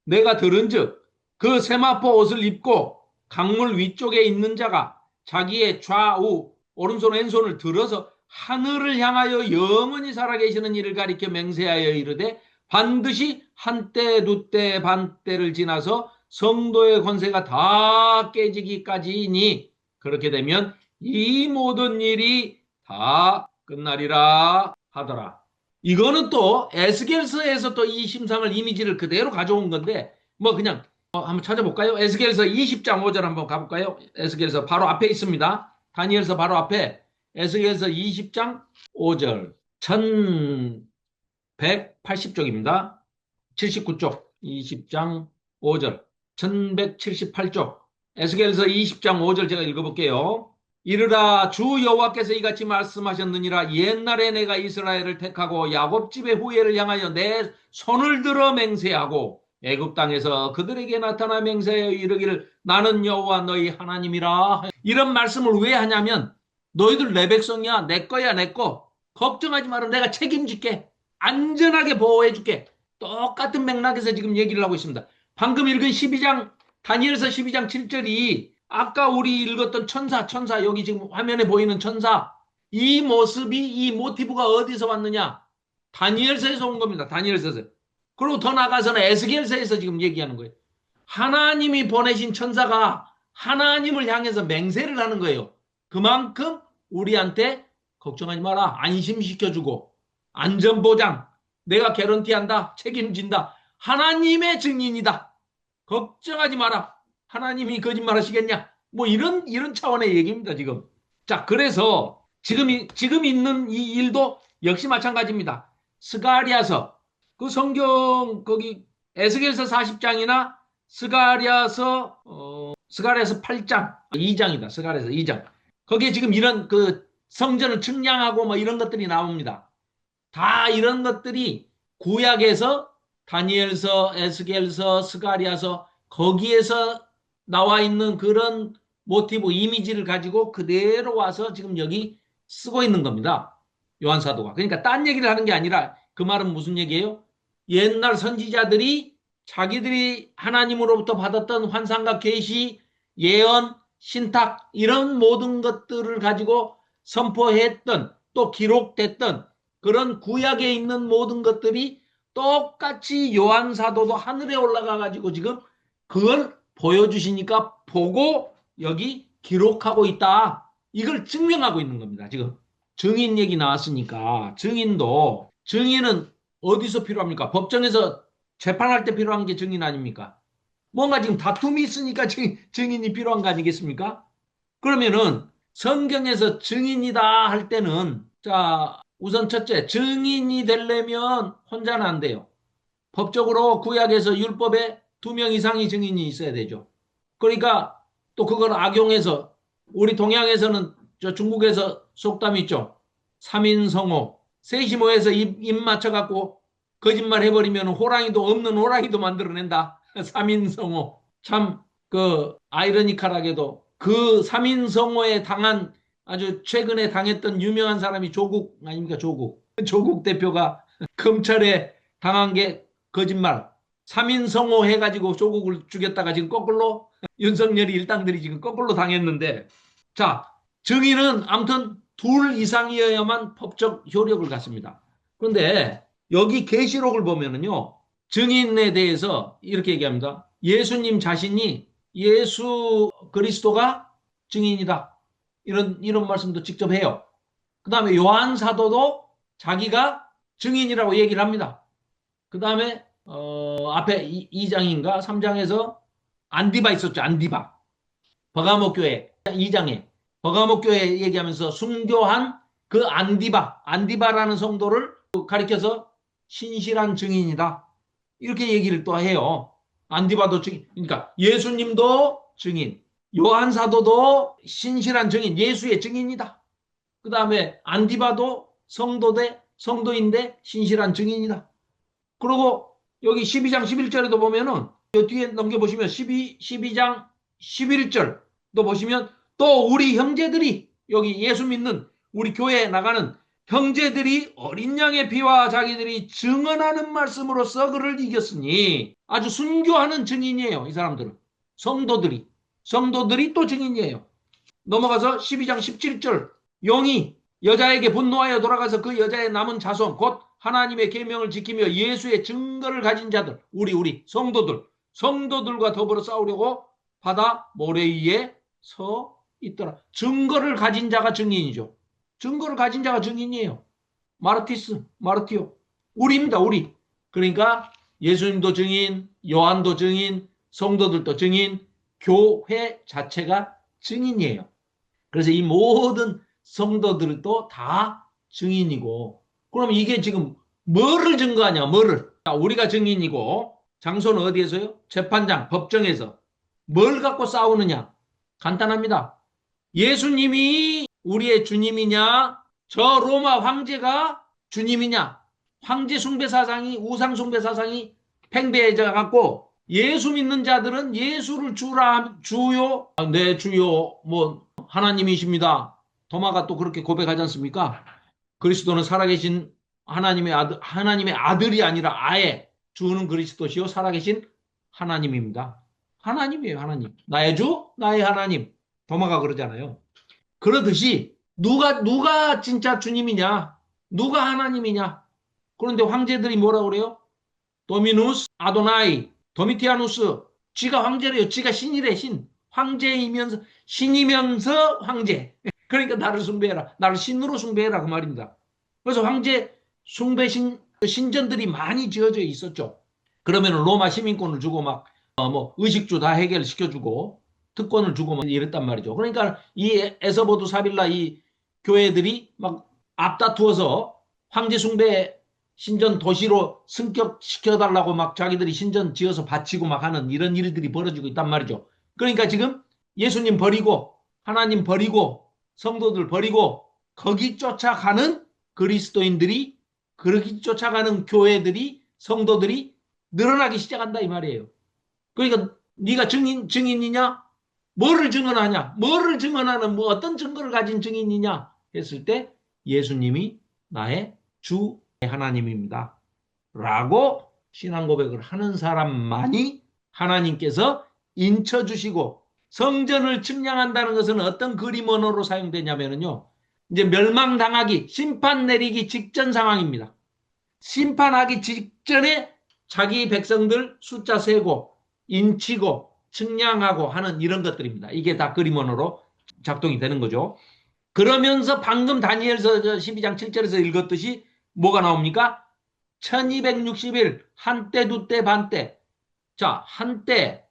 내가 들은즉 그 세마포 옷을 입고 강물 위쪽에 있는 자가 자기의 좌우 오른손 왼손을 들어서 하늘을 향하여 영원히 살아계시는 이를 가리켜 맹세하여 이르되 반드시 한때 두때 반때를 지나서 성도의 권세가 다 깨지기까지이니 그렇게 되면 이 모든 일이 다 끝나리라 하더라. 이거는 또 에스겔서에서 또 이 심상을 이미지를 그대로 가져온 건데 뭐 그냥 한번 찾아볼까요? 에스겔서 20장 5절 한번 가볼까요? 에스겔서 바로 앞에 있습니다. 다니엘서 바로 앞에 에스겔서 20장 5절 1180쪽입니다. 79쪽 20장 5절 1178쪽 에스겔서 20장 5절 제가 읽어볼게요. 이르라 주 여호와께서 이같이 말씀하셨느니라. 옛날에 내가 이스라엘을 택하고 야곱 집의 후예를 향하여 내 손을 들어 맹세하고 애굽 땅에서 그들에게 나타나 맹세하여 이르기를 나는 여호와 너희 하나님이라. 이런 말씀을 왜 하냐면 너희들 내 백성이야. 내 거야 내 거. 걱정하지 마라. 내가 책임질게. 안전하게 보호해줄게. 똑같은 맥락에서 지금 얘기를 하고 있습니다. 방금 읽은 12장 다니엘서 12장 7절이 아까 우리 읽었던 천사 여기 지금 화면에 보이는 천사, 이 모습이 이 모티브가 어디서 왔느냐? 다니엘서에서 온 겁니다. 다니엘서에서. 그리고 더 나아가서는 에스겔서에서 지금 얘기하는 거예요. 하나님이 보내신 천사가 하나님을 향해서 맹세를 하는 거예요. 그만큼 우리한테 걱정하지 마라. 안심시켜주고 안전보장 내가 개런티한다. 책임진다. 하나님의 증인이다. 걱정하지 마라. 하나님이 거짓말 하시겠냐? 뭐 이런 차원의 얘기입니다, 지금. 자, 그래서 지금 있는 이 일도 역시 마찬가지입니다. 스가랴서, 그 성경, 거기, 에스겔서 40장이나 스가랴서 8장, 2장이다. 스가랴서 2장. 거기에 지금 이런 그 성전을 측량하고 뭐 이런 것들이 나옵니다. 다 이런 것들이 구약에서 다니엘서, 에스겔서, 스가랴서 거기에서 나와 있는 그런 모티브, 이미지를 가지고 그대로 와서 지금 여기 쓰고 있는 겁니다. 요한 사도가. 그러니까 딴 얘기를 하는 게 아니라 그 말은 무슨 얘기예요? 옛날 선지자들이 자기들이 하나님으로부터 받았던 환상과 계시, 예언, 신탁 이런 모든 것들을 가지고 선포했던 또 기록됐던 그런 구약에 있는 모든 것들이 똑같이 요한 사도도 하늘에 올라가 가지고 지금 그걸 보여주시니까 보고 여기 기록하고 있다. 이걸 증명하고 있는 겁니다. 지금 증인 얘기 나왔으니까 증인은 어디서 필요합니까? 법정에서 재판할 때 필요한 게 증인 아닙니까? 뭔가 지금 다툼이 있으니까 증인이 필요한 거 아니겠습니까? 그러면은 성경에서 증인이다 할 때는 자 우선 첫째 증인이 되려면 혼자는 안 돼요. 법적으로 구약에서 율법에 2명 이상이 증인이 있어야 되죠. 그러니까 또 그걸 악용해서 우리 동양에서는 저 중국에서 속담 있죠. 3인성호. 셋이 모여서 입 맞춰갖고 거짓말 해버리면 호랑이도 없는 호랑이도 만들어낸다. 3인성호. 참 그 아이러니컬하게도 그 3인성호에 당한 아주 최근에 당했던 유명한 사람이 조국 아닙니까? 조국 대표가 검찰에 당한 게 거짓말. 3인성호 해가지고 조국을 죽였다가 지금 거꾸로 윤석열이 일당들이 지금 거꾸로 당했는데 자 증인은 아무튼 둘 이상이어야만 법적 효력을 갖습니다. 그런데 여기 계시록을 보면은요 증인에 대해서 이렇게 얘기합니다. 예수님 자신이 예수 그리스도가 증인이다. 이런 말씀도 직접 해요. 그 다음에 요한 사도도 자기가 증인이라고 얘기를 합니다. 그 다음에 앞에 2장인가 3장에서 안디바 있었죠. 안디바. 버가모 교회 2장에 버가모 교회 얘기하면서 순교한 그 안디바라는 성도를 가리켜서 신실한 증인이다. 이렇게 얘기를 또 해요. 안디바도 증인. 그러니까 예수님도 증인. 요한 사도도 신실한 증인. 예수의 증인이다. 그 다음에 안디바도 성도인데 신실한 증인이다. 그리고 여기 12장 11절에도 보면은 뒤에 넘겨보시면 12장 11절도 보시면 또 우리 형제들이 여기 예수 믿는 우리 교회에 나가는 형제들이 어린 양의 피와 자기들이 증언하는 말씀으로써 그를 이겼으니 아주 순교하는 증인이에요. 이 사람들은. 성도들이 또 증인이에요. 넘어가서 12장 17절 용이 여자에게 분노하여 돌아가서 그 여자의 남은 자손 곧 하나님의 계명을 지키며 예수의 증거를 가진 자들 우리 성도들과 더불어 싸우려고 바다 모래 위에 서 있더라. 증거를 가진 자가 증인이죠. 증거를 가진 자가 증인이에요. 마르티오. 우리입니다. 우리. 그러니까 예수님도 증인, 요한도 증인, 성도들도 증인, 교회 자체가 증인이에요. 그래서 이 모든 성도들도 다 증인이고 그럼 이게 지금 뭐를 증거하냐 뭐를 우리가 증인이고 장소는 어디에서요? 재판장 법정에서 뭘 갖고 싸우느냐 간단합니다. 예수님이 우리의 주님이냐 저 로마 황제가 주님이냐 황제 숭배 사상이 우상 숭배 사상이 팽배해져 갖고 예수 믿는 자들은 예수를 주요 네 주요 뭐 하나님이십니다. 도마가 또 그렇게 고백하지 않습니까? 그리스도는 살아계신 하나님의 아들이 아니라 아예 주는 그리스도시요 살아계신 하나님입니다. 하나님이에요, 하나님. 나의 주, 나의 하나님. 도마가 그러잖아요. 그러듯이 누가 진짜 주님이냐? 누가 하나님이냐? 그런데 황제들이 뭐라 그래요? 도미누스 아도나이 도미티아누스. 쥐가 황제래요. 쥐가 신이래. 신. 황제이면서 신이면서 황제. 그러니까 나를 숭배해라. 나를 신으로 숭배해라 그 말입니다. 그래서 황제 숭배 신전들이 많이 지어져 있었죠. 그러면 로마 시민권을 주고 막 뭐 의식주 다 해결시켜주고 특권을 주고 막 이랬단 말이죠. 그러니까 이 에서보두 사빌라 이 교회들이 막 앞다투어서 황제 숭배 신전 도시로 승격시켜달라고 막 자기들이 신전 지어서 바치고 막 하는 이런 일들이 벌어지고 있단 말이죠. 그러니까 지금 예수님 버리고 하나님 버리고 성도들 버리고 거기 쫓아가는 그리스도인들이, 거기 쫓아가는 교회들이, 성도들이 늘어나기 시작한다 이 말이에요. 그러니까 네가 증인이냐? 뭐를 증언하냐? 뭐를 증언하는 뭐 어떤 증거를 가진 증인이냐? 했을 때 예수님이 나의 주 하나님입니다. 라고 신앙 고백을 하는 사람만이 하나님께서 인쳐주시고, 성전을 측량한다는 것은 어떤 그림 언어로 사용되냐면요. 이제 멸망당하기, 심판 내리기 직전 상황입니다. 심판하기 직전에 자기 백성들 숫자 세고 인치고 측량하고 하는 이런 것들입니다. 이게 다 그림 언어로 작동이 되는 거죠. 그러면서 방금 다니엘서 12장 7절에서 읽었듯이 뭐가 나옵니까? 1260일, 한때, 두때, 반때. 자, 한때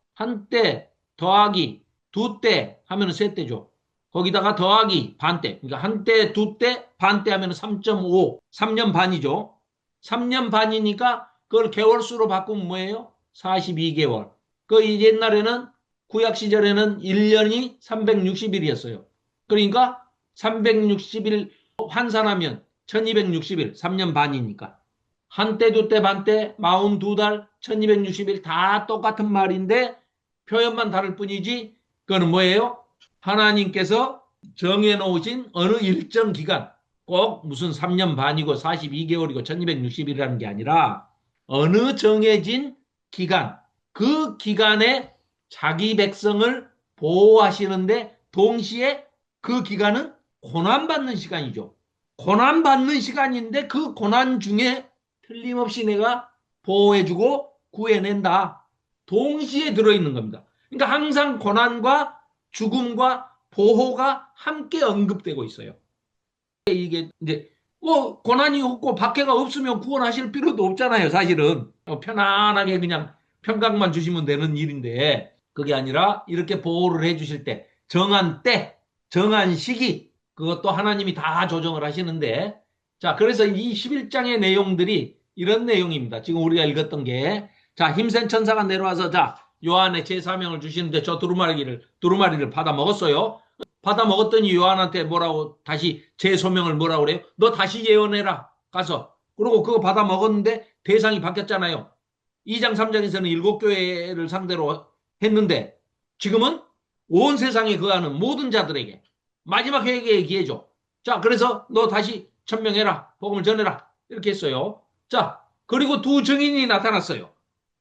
더하기, 두때 하면 세 때죠. 거기다가 더하기, 반때. 그러니까 한때, 두때, 반때 하면 3.5, 3년 반이죠. 3년 반이니까 그걸 개월수로 바꾸면 뭐예요? 42개월. 그 옛날에는 구약 시절에는 1년이 360일이었어요. 그러니까 360일 환산하면 1260일, 3년 반이니까. 한때, 두때, 반때, 42달, 1260일 다 똑같은 말인데 표현만 다를 뿐이지 그거는 뭐예요? 하나님께서 정해놓으신 어느 일정 기간, 꼭 무슨 3년 반이고 42개월이고 1260일이라는 게 아니라 어느 정해진 기간, 그 기간에 자기 백성을 보호하시는데 동시에 그 기간은 고난받는 시간이죠. 고난받는 시간인데 그 고난 중에 틀림없이 내가 보호해주고 구해낸다. 동시에 들어있는 겁니다. 그러니까 항상 고난과 죽음과 보호가 함께 언급되고 있어요. 이게 이제 뭐 고난이 없고 박해가 없으면 구원하실 필요도 없잖아요. 사실은 편안하게 그냥 평강만 주시면 되는 일인데 그게 아니라 이렇게 보호를 해주실 때, 정한 시기 그것도 하나님이 다 조정을 하시는데 자 그래서 이 11장의 내용들이 이런 내용입니다. 지금 우리가 읽었던 게 자 힘센 천사가 내려와서 자 요한의 제사명을 주시는데 저 두루마리를 받아 먹었어요. 받아 먹었더니 요한한테 뭐라고 다시 제 소명을 뭐라고 그래요? 너 다시 예언해라 가서. 그리고 그거 받아 먹었는데 대상이 바뀌었잖아요. 2장 3장에서는 7교회를 상대로 했는데 지금은 온 세상에 거하는 모든 자들에게 마지막 회개의 기회죠. 자 그래서 너 다시 천명해라. 복음을 전해라. 이렇게 했어요. 자 그리고 두 증인이 나타났어요.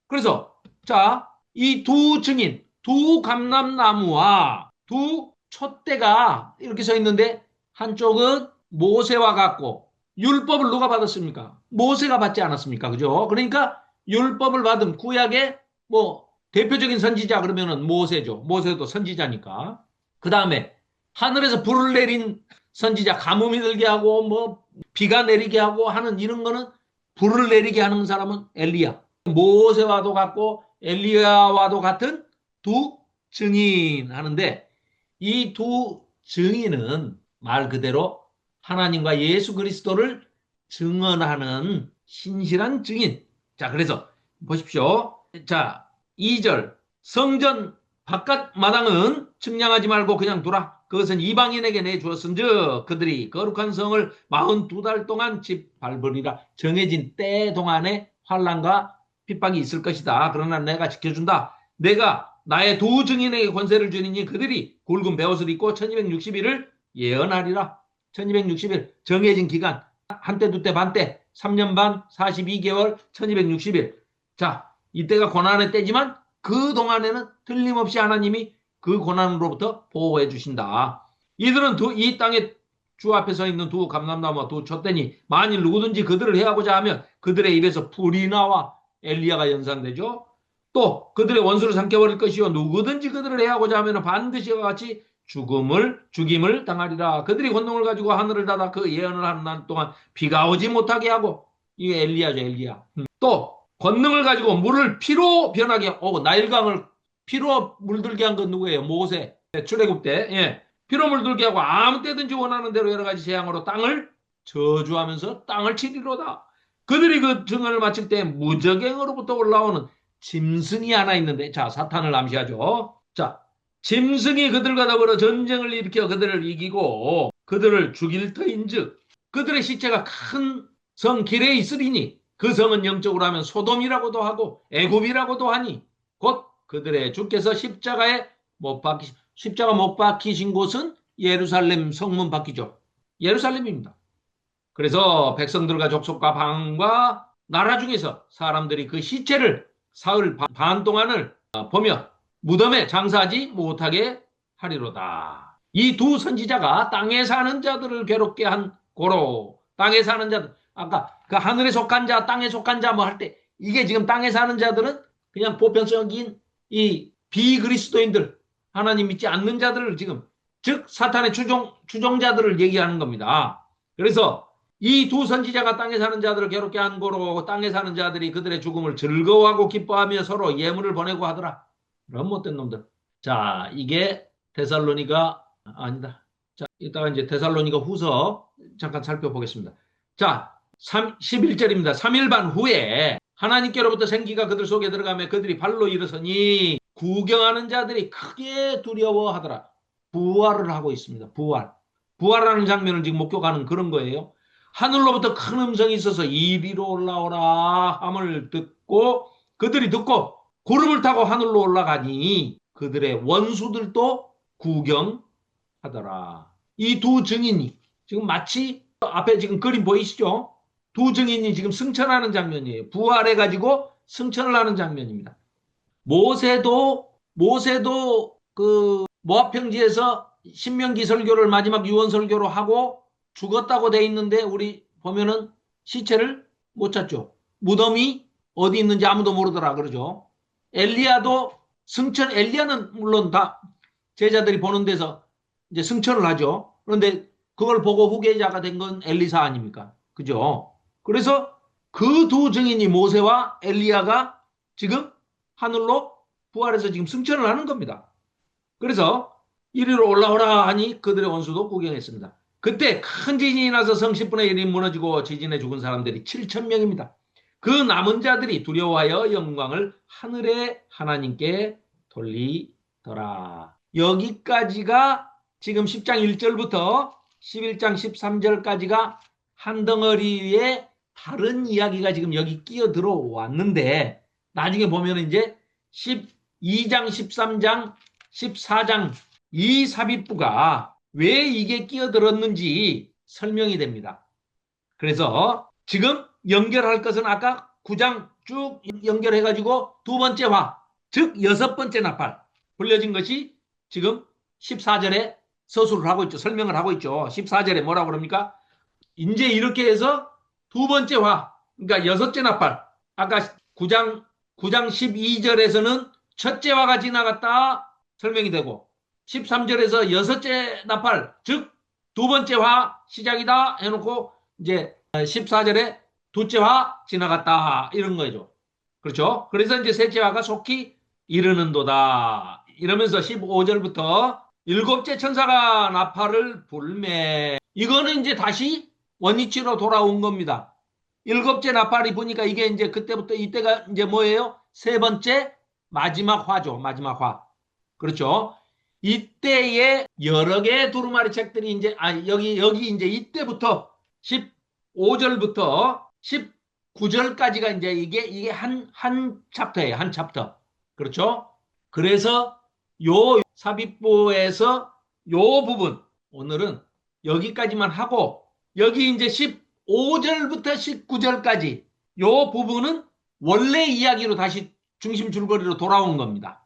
그래서 자 이 두 증인, 두 감람나무와 두 촛대가 이렇게 서 있는데 한쪽은 모세와 같고 율법을 누가 받았습니까? 모세가 받지 않았습니까? 그죠? 그러니까 율법을 받은 구약의 뭐 대표적인 선지자 그러면은 모세죠. 모세도 선지자니까. 그 다음에 하늘에서 불을 내린 선지자 가뭄이 들게 하고 뭐 비가 내리게 하고 하는 이런 거는 불을 내리게 하는 사람은 엘리야. 모세와도 같고 엘리야와도 같은 두 증인 하는데 이 두 증인은 말 그대로 하나님과 예수 그리스도를 증언하는 신실한 증인. 자, 그래서 보십시오. 자, 2절. 성전 바깥 마당은 측량하지 말고 그냥 두라. 그것은 이방인에게 내주었은즉 그들이 거룩한 성을 42달 동안 짓밟으리라. 정해진 때 동안에 환난과 핍박이 있을 것이다. 그러나 내가 지켜준다. 내가 나의 두 증인에게 권세를 주니니 그들이 굵은 베옷을 입고 1260일을 예언하리라. 1260일 정해진 기간 한때 두때 반때 3년 반 42개월 1260일. 자 이때가 고난의 때지만 그 동안에는 틀림없이 하나님이 그 고난으로부터 보호해 주신다. 이들은 이 땅에 주 앞에 서 있는 두 감람나무와 두 촛대니 만일 누구든지 그들을 해하고자 하면 그들의 입에서 불이 나와 엘리야가 연상되죠. 또 그들의 원수를 삼켜버릴 것이요 누구든지 그들을 해하고자 하면 반드시 이와 같이 죽임을 당하리라. 그들이 권능을 가지고 하늘을 닫아 그 예언을 하는 날 동안 비가 오지 못하게 하고, 이게 엘리야죠, 엘리야. 또 권능을 가지고 물을 피로 변하게 하고, 나일강을 피로 물들게 한 건 누구예요? 모세. 출애굽 때. 예. 피로 물들게 하고 아무 때든지 원하는 대로 여러 가지 재앙으로 땅을 저주하면서 땅을 치리로다. 그들이 그 증언을 마칠 때 무저갱으로부터 올라오는 짐승이 하나 있는데, 자, 사탄을 암시하죠. 자, 짐승이 그들과 더불어 전쟁을 일으켜 그들을 이기고 그들을 죽일 터인즉 그들의 시체가 큰 성 길에 있으리니 그 성은 영적으로 하면 소돔이라고도 하고 애굽이라고도 하니 곧 그들의 주께서 십자가 못 박히신 곳은 예루살렘 성문 밖이죠. 예루살렘입니다. 그래서 백성들과 족속과 방과 나라 중에서 사람들이 그 시체를 사흘 반 동안을 보며 무덤에 장사하지 못하게 하리로다. 이 두 선지자가 땅에 사는 자들을 괴롭게 한 고로, 땅에 사는 자들, 아까 그 하늘에 속한 자, 땅에 속한 자 뭐 할 때, 이게 지금 땅에 사는 자들은 그냥 보편적인 이 비그리스도인들, 하나님 믿지 않는 자들을 지금, 즉 사탄의 추종자들을 얘기하는 겁니다. 그래서 이 두 선지자가 땅에 사는 자들을 괴롭게 한 고로 땅에 사는 자들이 그들의 죽음을 즐거워하고 기뻐하며 서로 예물을 보내고 하더라. 그런 못된 놈들. 자, 이게 데살로니가 아니다. 자, 이따가 이제 데살로니가 후서 잠깐 살펴보겠습니다. 자, 11절입니다. 3일 반 후에 하나님께로부터 생기가 그들 속에 들어가며 그들이 발로 일어서니 구경하는 자들이 크게 두려워하더라. 부활을 하고 있습니다. 부활하는 장면을 지금 목격하는 그런 거예요. 하늘로부터 큰 음성이 있어서 이리로 올라오라 함을 듣고 그들이 듣고 구름을 타고 하늘로 올라가니 그들의 원수들도 구경하더라. 이 두 증인이 지금 마치 앞에 지금 그림 보이시죠? 두 증인이 지금 승천하는 장면이에요. 부활해가지고 승천을 하는 장면입니다. 모세도 그 모압 평지에서 신명기 설교를 마지막 유언 설교로 하고 죽었다고 돼 있는데 우리 보면은 시체를 못 찾죠. 무덤이 어디 있는지 아무도 모르더라 그러죠. 엘리야는 물론 다 제자들이 보는 데서 이제 승천을 하죠. 그런데 그걸 보고 후계자가 된 건 엘리사 아닙니까? 그죠? 그래서 그 두 증인이 모세와 엘리야가 지금 하늘로 부활해서 지금 승천을 하는 겁니다. 그래서 이리로 올라오라 하니 그들의 원수도 구경했습니다. 그때 큰 지진이 나서 성 10분의 1이 무너지고 지진에 죽은 사람들이 7,000명입니다. 그 남은 자들이 두려워하여 영광을 하늘의 하나님께 돌리더라. 여기까지가 지금 10장 1절부터 11장 13절까지가 한 덩어리의 다른 이야기가 지금 여기 끼어 들어왔는데 나중에 보면 이제 12장, 13장, 14장 이 삽입부가 왜 이게 끼어들었는지 설명이 됩니다. 그래서 지금 연결할 것은 아까 9장 쭉 연결해가지고 두 번째 화, 즉 여섯 번째 나팔 불려진 것이 지금 14절에 서술을 하고 있죠. 설명을 하고 있죠. 14절에 뭐라고 그럽니까? 이제 이렇게 해서 두 번째 화, 그러니까 여섯째 나팔. 아까 9장 12절에서는 첫째 화가 지나갔다 설명이 되고 13절에서 여섯째 나팔, 즉 두 번째 화 시작이다 해놓고 이제 14절에 둘째 화 지나갔다 이런 거죠. 그렇죠? 그래서 이제 셋째 화가 속히 이르는도다. 이러면서 15절부터 일곱째 천사가 나팔을 불매. 이거는 이제 다시 원위치로 돌아온 겁니다. 일곱째 나팔이 보니까 이게 이제 그때부터 이때가 이제 뭐예요? 세 번째 마지막 화죠. 마지막 화. 그렇죠? 이때에 여러 개의 두루마리 책들이 이제 여기 이제 이때부터 15절부터 19절까지가 이제 이게 한 챕터예요. 한 챕터. 그렇죠? 그래서 요 삽입부에서 요 부분 오늘은 여기까지만 하고 여기 이제 15절부터 19절까지 요 부분은 원래 이야기로 다시 중심 줄거리로 돌아온 겁니다.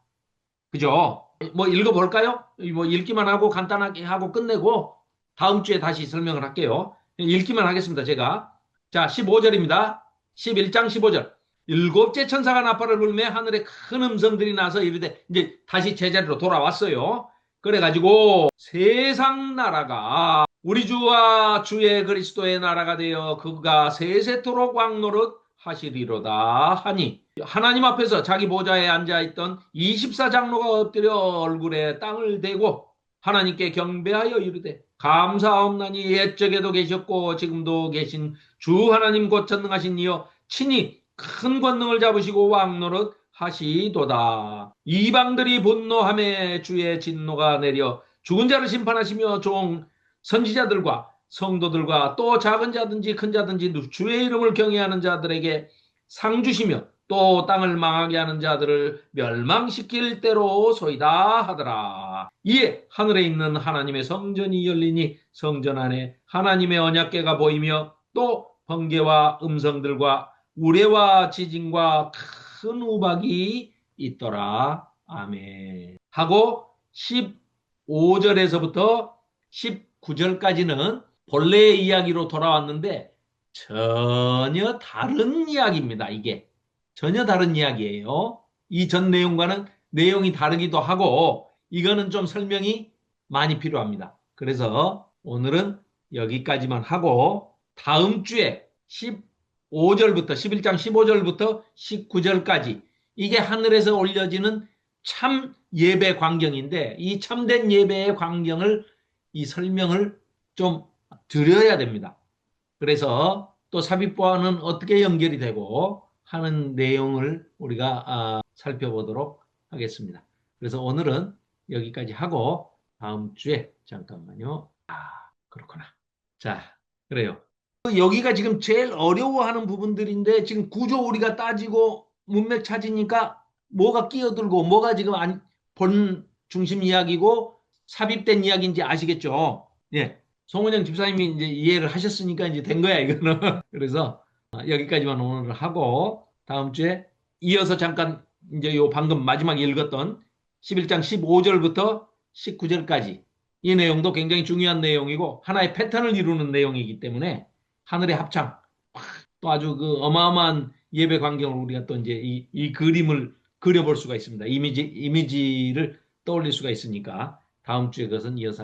그죠? 뭐 읽어볼까요? 뭐 읽기만 하고 간단하게 하고 끝내고 다음 주에 다시 설명을 할게요. 읽기만 하겠습니다. 제가. 자, 15절입니다. 11장 15절. 일곱째 천사가 나팔을 불며 하늘에 큰 음성들이 나서 이르되 이제 다시 제자리로 돌아왔어요. 그래가지고 세상 나라가 우리 주와 주의 그리스도의 나라가 되어 그가 세세토록 왕노릇 하시리로다 하니 하나님 앞에서 자기 보좌에 앉아있던 24장로가 엎드려 얼굴에 땅을 대고 하나님께 경배하여 이르되 감사하옵나니 옛적에도 계셨고 지금도 계신 주 하나님 곧 전능하신 이여 친히 큰 권능을 잡으시고 왕노릇 하시도다. 이방들이 분노함에 주의 진노가 내려 죽은 자를 심판하시며 종 선지자들과 성도들과 또 작은 자든지 큰 자든지 주의 이름을 경외하는 자들에게 상 주시며 또 땅을 망하게 하는 자들을 멸망시킬 때로소이다 하더라. 이에 하늘에 있는 하나님의 성전이 열리니 성전 안에 하나님의 언약궤가 보이며 또 번개와 음성들과 우레와 지진과 큰 우박이 있더라. 아멘. 하고 15절에서부터 19절까지는 본래의 이야기로 돌아왔는데 전혀 다른 이야기입니다. 이게 전혀 다른 이야기예요. 이 전 내용과는 내용이 다르기도 하고 이거는 좀 설명이 많이 필요합니다. 그래서 오늘은 여기까지만 하고 다음 주에 15절부터 11장 15절부터 19절까지 이게 하늘에서 올려지는 참 예배 광경인데 이 참된 예배의 광경을 이 설명을 좀 드려야 됩니다. 그래서 또 삽입과는 어떻게 연결이 되고 하는 내용을 우리가 살펴보도록 하겠습니다. 그래서 오늘은 여기까지 하고 다음 주에 잠깐만요. 그렇구나. 자, 그래요. 여기가 지금 제일 어려워하는 부분들인데 지금 구조 우리가 따지고 문맥 찾으니까 뭐가 끼어들고 뭐가 지금 본 중심 이야기고 삽입된 이야기인지 아시겠죠? 예. 송은영 집사님이 이제 이해를 하셨으니까 이제 된 거야, 이거는. 그래서 여기까지만 오늘 하고 다음 주에 이어서 잠깐 이제 요 방금 마지막에 읽었던 11장 15절부터 19절까지 이 내용도 굉장히 중요한 내용이고 하나의 패턴을 이루는 내용이기 때문에 하늘의 합창 또 아주 그 어마어마한 예배 광경을 우리가 또 이제 이 그림을 그려볼 수가 있습니다. 이미지를 떠올릴 수가 있으니까 다음 주에 그것은 이어서